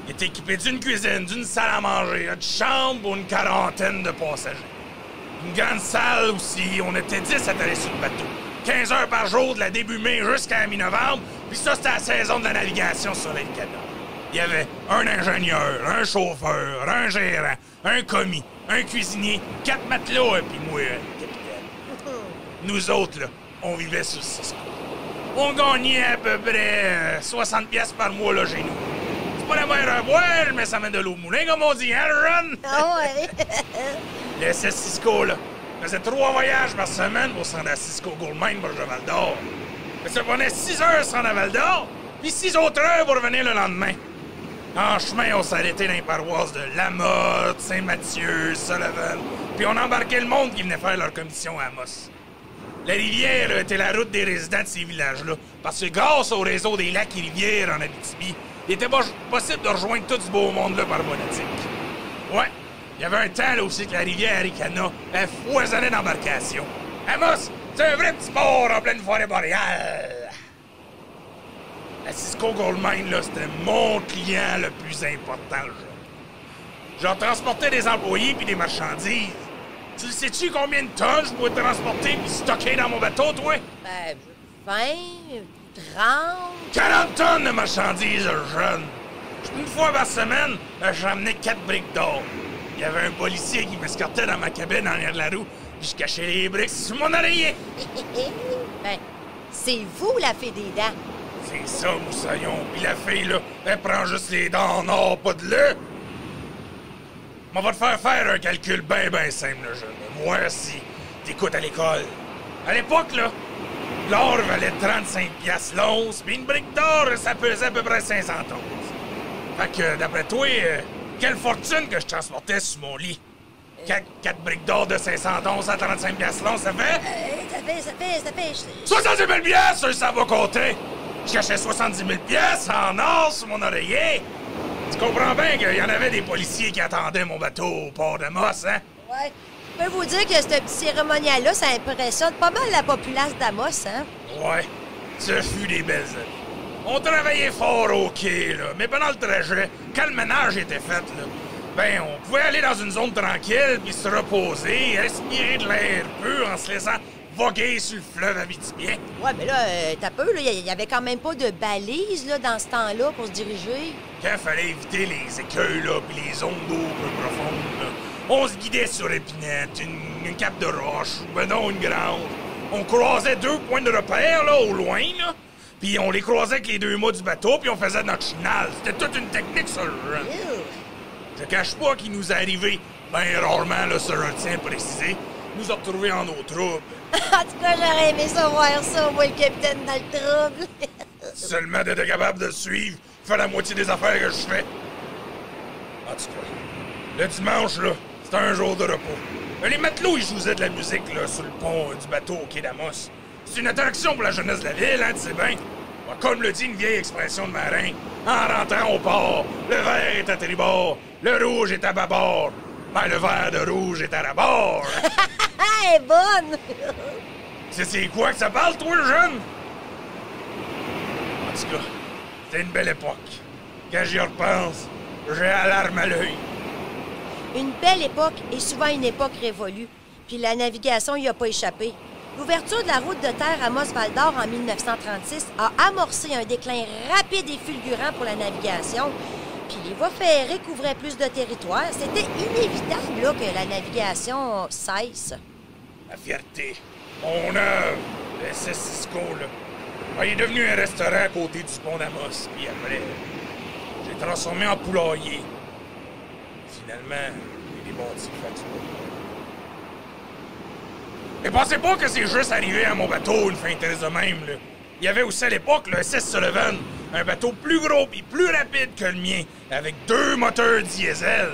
Il était équipé d'une cuisine, d'une salle à manger, une chambre pour une 40aine de passagers. Une grande salle aussi, on était 10 atterrés sur le bateau. 15 heures par jour de la début mai jusqu'à la mi-novembre, puis ça, c'était la saison de la navigation sur l'Elcana. Il y avait un ingénieur, un chauffeur, un gérant, un commis, un cuisinier, 4 matelots, et puis moi, capitaine. Nous autres, là, on vivait sur 6 coups. On gagnait à peu près 60 pièces par mois, là, chez nous. C'est pas la mer à boire, mais ça met de l'eau au moulin, comme on dit, hein, Ron? Ah ouais. Le SS Cisco, là, faisait 3 voyages par semaine pour se rendre à Cisco Goldmine, pour le Val d'Or. Ça prenait 6 heures sans la Val d'Or, puis 6 autres heures pour revenir le lendemain. En chemin, on s'arrêtait dans les paroisses de Lamotte, Saint-Mathieu, Sullivan, puis on embarquait le monde qui venait faire leur commission à Amos. La rivière là, était la route des résidents de ces villages-là, parce que grâce au réseau des lacs et rivières en Abitibi, il était possible de rejoindre tout ce beau monde-là par voie nautique. Ouais, il y avait un temps là aussi que la rivière Aricana elle foisonnait d'embarcations. Amos, c'est un vrai petit port en pleine forêt boréale. La Cisco Goldmine, là, c'était mon client le plus important, J'en transportais des employés puis des marchandises. Tu sais-tu combien de tonnes je pouvais transporter puis stocker dans mon bateau, toi? Ben, 20, 30... 40 tonnes de marchandises, jeune. Une fois par semaine, j'emmenais 4 briques d'or. Il y avait un policier qui m'escortait dans ma cabine en arrière de la roue, puis je cachais les briques sur mon oreiller. Ben, c'est vous, la fée des dents. C'est ça, Moussaillon. Puis la fille, là, elle prend juste les dents en or, pas de lait. On va te faire un calcul ben simple, le jeune. Moi, si t'écoutes à l'école. À l'époque, là, l'or valait 35 piastres l'once, puis une brique d'or, ça pesait à peu près 500 onces. Fait que, d'après toi, quelle fortune que je transportais sur mon lit? 4 briques d'or de 500 onces à 35 piastres l'once, ça fait? Ça fait... 70 000 piastres, ça va compter! Je cachais 70 000 piastres en or sur mon oreiller. Tu comprends bien qu'il y en avait des policiers qui attendaient mon bateau au port de Moss, hein? Ouais. Je peux vous dire que ce petit cérémonial-là, ça impressionne pas mal la populace d'Amos, hein? Ouais. Ce fut des belles années. On travaillait fort au quai, là, mais pendant le trajet, quand le ménage était fait, là, ben, on pouvait aller dans une zone tranquille puis se reposer, respirer de l'air pur en se laissant voguer sur le fleuve Abitibien. Ouais, mais là, t'as peu, là, il y avait quand même pas de balises, là, dans ce temps-là, pour se diriger. Quand fallait éviter les écueils, là, puis les zones d'eau peu profondes, là, on se guidait sur Épinette, une cape de roche, ou ben non, une grande. On croisait 2 points de repère, là, au loin, là, puis on les croisait avec les 2 mâts du bateau, puis on faisait notre chinal. C'était toute une technique, ça, Je cache pas qu'il nous est arrivé, ben rarement, là, ça, je tiens à préciser, nous a retrouvés en eau trouble. En tout cas, j'aurais aimé ça voir ça, moi, le capitaine dans le trouble. Seulement d'être capable de suivre, faire la moitié des affaires que je fais. En tout cas, le dimanche, là, c'était un jour de repos. Les matelots, ils jouaient de la musique, là, sur le pont du bateau au quai d'Amos. C'est une attraction pour la jeunesse de la ville, hein, tu sais bien. Comme le dit une vieille expression de marin, en rentrant au port, le vert est à tribord, le rouge est à bâbord. Ben, le vert de rouge est à rabord. Elle est bonne! C'est quoi que ça parle, toi, le jeune? En tout cas, c'était une belle époque. Quand j'y repense, j'ai la larme à l'œil. Une belle époque et souvent une époque révolue. Puis la navigation y a pas échappé. L'ouverture de la route de terre à Amos-Val-d'Or en 1936 a amorcé un déclin rapide et fulgurant pour la navigation. Puis les voies ferrées couvraient plus de territoire. C'était inévitable là, que la navigation cesse. La fierté. Mon œuvre, le SS Cisco, là. Il est devenu un restaurant à côté du pont d'Amos. Puis après, j'ai transformé en poulailler. Finalement, il est des bons petits fatigués. Et pensez pas que c'est juste arrivé à mon bateau une fin intéressante de même, là. Il y avait aussi à l'époque le SS Sullivan, un bateau plus gros et plus rapide que le mien, avec 2 moteurs diesel.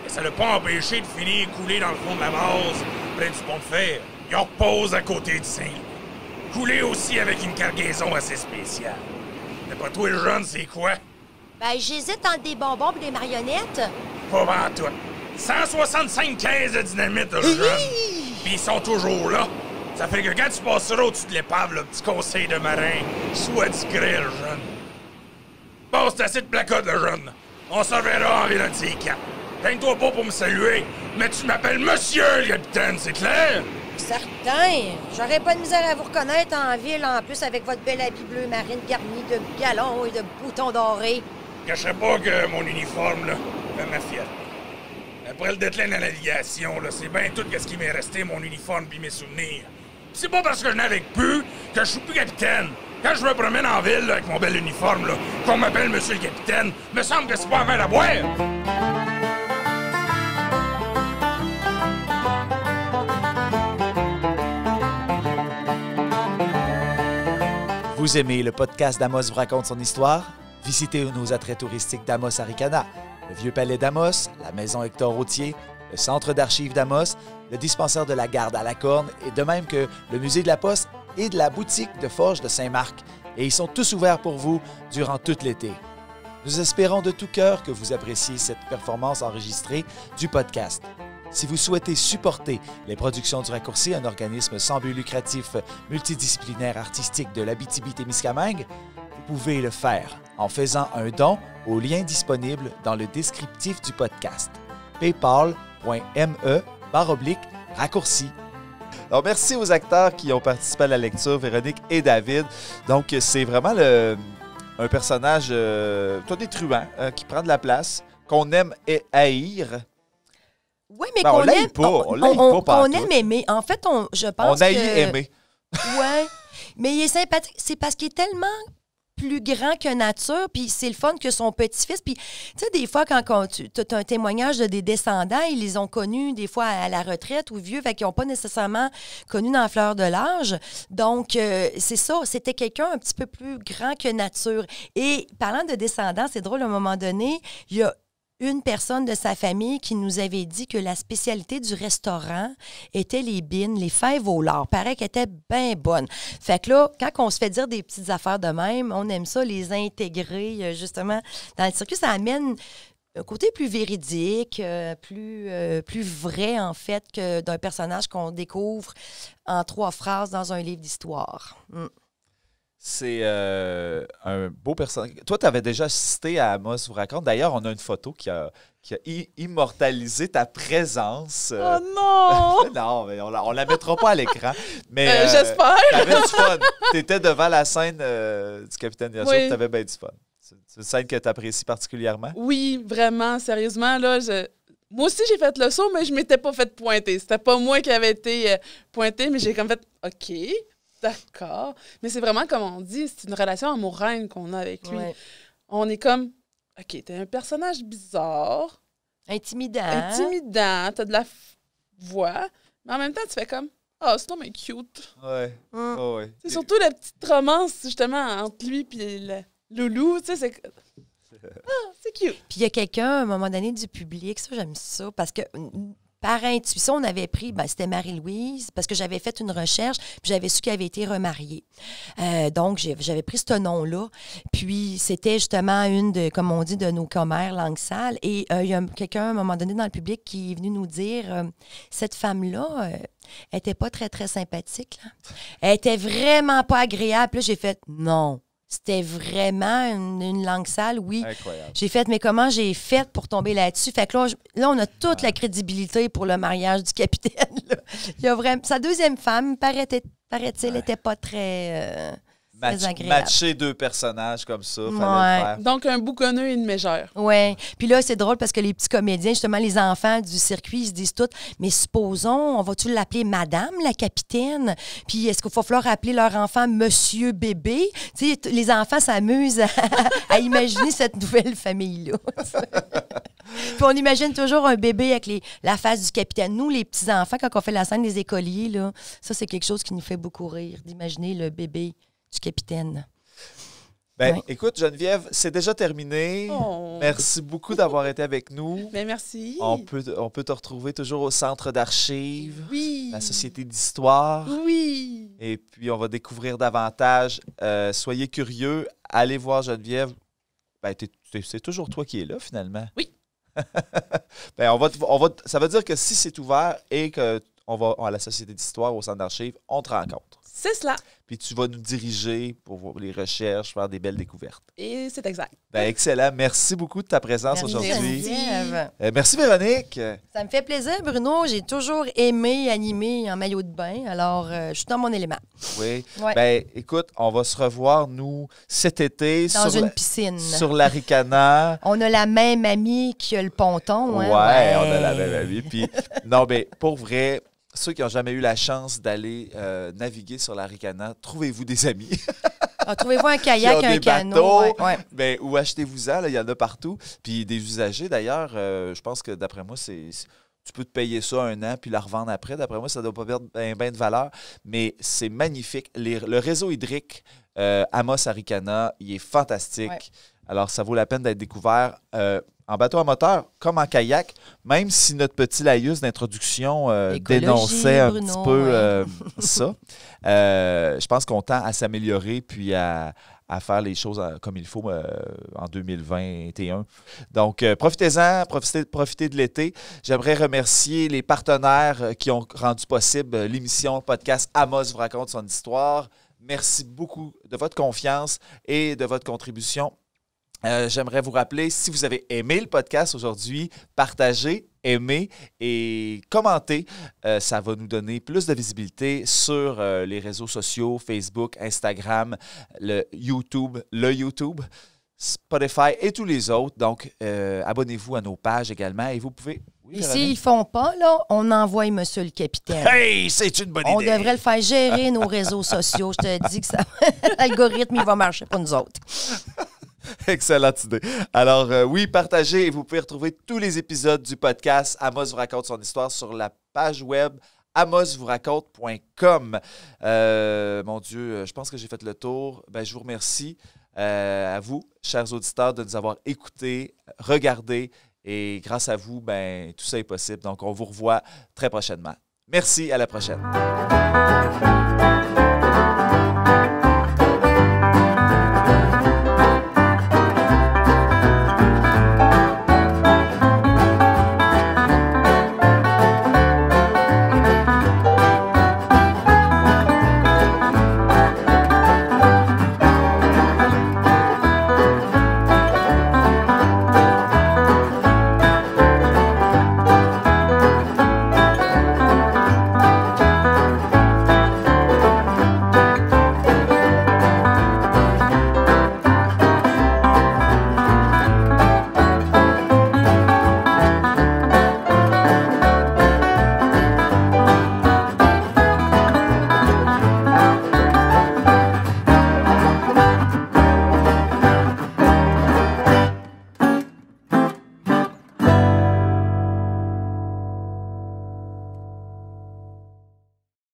Mais ça l'a pas empêché de finir coulé dans le fond de la base, près du pont de fer. Il repose à côté du Saint-Louis. Coulé aussi avec une cargaison assez spéciale. D'après toi, jeune, c'est quoi? Ben, j'hésite entre des bonbons et des marionnettes. Pas vraiment tout. 165 caisses de dynamite, jeune. Puis ils sont toujours là. Ça fait que quand tu passeras au-dessus de l'épave, le petit conseil de marin, sois discret, jeune. Bon, c'est assez de placotte, le jeune. On se reverra en ville de ces quatre. Gêne-toi pas pour me saluer, mais tu m'appelles Monsieur le capitaine, c'est clair? Certain. J'aurais pas de misère à vous reconnaître en ville, en plus, avec votre bel habit bleu marine garni de galons et de boutons dorés. Je cacherais pas que mon uniforme, là, fait ma fierté. Après le déclin de la navigation, là, c'est bien tout ce qui m'est resté, mon uniforme puis mes souvenirs. Pis c'est pas parce que je n'avais plus que je suis plus capitaine. Quand je me promène en ville là, avec mon bel uniforme, là, qu'on m'appelle Monsieur le capitaine, me semble que c'est pas à main à boire. Vous aimez le podcast d'Amos vous raconte son histoire? Visitez nos attraits touristiques d'Amos Arikana, le Vieux Palais d'Amos, la Maison Hector Routier, le Centre d'archives d'Amos, le dispensaire de la Garde à la Corne, et de même que le Musée de la Poste et de la boutique de Forge de Saint-Marc. Et ils sont tous ouverts pour vous durant tout l'été. Nous espérons de tout cœur que vous appréciez cette performance enregistrée du podcast. Si vous souhaitez supporter les productions du Raccourci, un organisme sans but lucratif multidisciplinaire artistique de l'Abitibi-Témiscamingue, vous pouvez le faire en faisant un don au lien disponible dans le descriptif du podcast. paypal.me/raccourci. Alors, merci aux acteurs qui ont participé à la lecture, Véronique et David. Donc, c'est vraiment un personnage, tonitruant, qui prend de la place, qu'on aime et haïr. Oui, mais ben, qu'on on l'aime aime. pas. On l'aime pas On aime aimer. En fait, je pense on haït que... aimer. Oui, mais il est sympathique. C'est parce qu'il est tellement plus grand que nature, puis c'est le fun que son petit-fils. Puis, tu sais, des fois, quand tu as un témoignage de des descendants, ils les ont connus des fois à la retraite ou vieux, fait qu'ils n'ont pas nécessairement connu dans la fleur de l'âge. Donc, c'est ça, c'était quelqu'un un petit peu plus grand que nature. Et parlant de descendants, c'est drôle, à un moment donné, il y a une personne de sa famille qui nous avait dit que la spécialité du restaurant était les bines, les fèves au lard. Paraît qu'elles étaient bien bonnes. Fait que là, quand on se fait dire des petites affaires de même, on aime ça les intégrer justement dans le circuit. Ça amène un côté plus véridique, plus vrai en fait que d'un personnage qu'on découvre en 3 phrases dans un livre d'histoire. C'est un beau personnage. Toi, tu avais déjà assisté à Amos vous raconte. D'ailleurs, on a une photo qui a immortalisé ta présence. Oh non! Non, mais on la mettra pas à l'écran. Mais j'espère! T'avais du fun. T'étais devant la scène du capitaine Yassouf. Oui. T'avais bien du fun. C'est une scène que t'apprécies particulièrement? Oui, vraiment, sérieusement, là, moi aussi, j'ai fait le saut, mais je m'étais pas fait pointer. C'était pas moi qui avais été pointé, mais j'ai comme fait « OK ». D'accord. Mais c'est vraiment, comme on dit, c'est une relation amoureuse qu'on a avec lui. Ouais. On est comme, OK, t'es un personnage bizarre. Intimidant, t'as de la voix, mais en même temps, tu fais comme, c'est non, mais cute. Ouais. Oh, ouais. C'est surtout la petite romance, justement, entre lui et le loulou, tu sais, c'est... c'est cute. Puis il y a quelqu'un, à un moment donné, du public, ça, j'aime ça, parce que... Par intuition, on avait pris, c'était Marie-Louise, parce que j'avais fait une recherche, puis j'avais su qu'elle avait été remariée. Donc, j'avais pris ce nom-là. Puis, c'était justement une de, comme on dit, de nos commères langue sale. Et il y a quelqu'un, à un moment donné, dans le public, qui est venu nous dire, cette femme-là, elle n'était pas très, très sympathique. Là. Elle était vraiment pas agréable. Puis là, j'ai fait, non. C'était vraiment une langue sale, oui. Incroyable. J'ai fait, mais comment j'ai fait pour tomber là-dessus? Fait que là on a toute la crédibilité pour le mariage du capitaine. Là. Il y a vraiment... Sa deuxième femme, paraît-il, n'était pas très agréable. Matcher 2 personnages comme ça, fallait le faire. Donc, un bougonneux et une mégère. Oui. Puis là, c'est drôle parce que les petits comédiens, justement, les enfants du circuit, ils se disent tous, mais supposons, on va-tu l'appeler Madame la capitaine? Puis est-ce qu'il va falloir appeler leur enfant Monsieur Bébé? Tu sais, les enfants s'amusent à imaginer cette nouvelle famille-là. Puis on imagine toujours un bébé avec la face du capitaine. Nous, les petits-enfants, quand on fait la scène des écoliers, là, ça, c'est quelque chose qui nous fait beaucoup rire, d'imaginer le bébé du capitaine. Ben, Oui. écoute, Geneviève, c'est déjà terminé. Oh. Merci beaucoup d'avoir été avec nous. Ben, merci. On peut te retrouver toujours au Centre d'archives, Oui. la Société d'histoire. Oui. Et puis, on va découvrir davantage. Soyez curieux. Allez voir Geneviève. Ben, c'est toujours toi qui es là, finalement. Oui. Ben, ça veut dire que si c'est ouvert et qu'on va à la Société d'histoire, au Centre d'archives, on te rencontre. C'est cela. Puis tu vas nous diriger pour voir les recherches, faire des belles découvertes. Et c'est exact. Ben, excellent. Merci beaucoup de ta présence Merci, aujourd'hui. Geneviève. Merci, Véronique. Ça me fait plaisir, Bruno. J'ai toujours aimé animer en maillot de bain. Alors, je suis dans mon élément. Oui. Ouais. Ben, écoute, on va se revoir, nous, cet été. Dans sur une piscine. Sur l'Aricana. On a la même amie qui a le ponton. Ouais, Hein? on a la même amie. Puis, non, mais pour vrai, ceux qui n'ont jamais eu la chance d'aller naviguer sur l'Aricana, trouvez-vous des amis. Trouvez-vous un Qui kayak, ont un des canot. bateaux. Ouais. Ben, ou achetez-vous-en, il y en a partout. Puis des usagers, d'ailleurs, je pense que d'après moi, tu peux te payer ça 1 an puis la revendre après. D'après moi, ça ne doit pas perdre bien de valeur. Mais c'est magnifique. Le réseau hydrique Amos Aricana, il est fantastique. Ouais. Alors, ça vaut la peine d'être découvert en bateau à moteur comme en kayak, même si notre petit laïus d'introduction dénonçait un Bruno, petit peu ouais. ça. Je pense qu'on tend à s'améliorer puis à faire les choses comme il faut en 2021. Donc, profitez-en, profitez de l'été. J'aimerais remercier les partenaires qui ont rendu possible l'émission, le podcast Amos vous raconte son histoire. Merci beaucoup de votre confiance et de votre contribution. J'aimerais vous rappeler, si vous avez aimé le podcast aujourd'hui, partagez, aimez et commentez. Ça va nous donner plus de visibilité sur les réseaux sociaux, Facebook, Instagram, le YouTube, Spotify et tous les autres. Donc, abonnez-vous à nos pages également et vous pouvez... Oui, Et Véronique? s'ils ne font pas, là, on envoie Monsieur le capitaine. Hey, c'est une bonne On idée! devrait le faire gérer, nos réseaux sociaux. Je te dis que l'algorithme, il va marcher pour nous autres. Excellente idée. Alors, oui, partagez et vous pouvez retrouver tous les épisodes du podcast Amos vous raconte son histoire sur la page web amosvousraconte.com. Mon Dieu, je pense que j'ai fait le tour. Ben, je vous remercie à vous, chers auditeurs, de nous avoir écoutés, regardés et grâce à vous, ben, tout ça est possible. Donc, on vous revoit très prochainement. Merci, à la prochaine.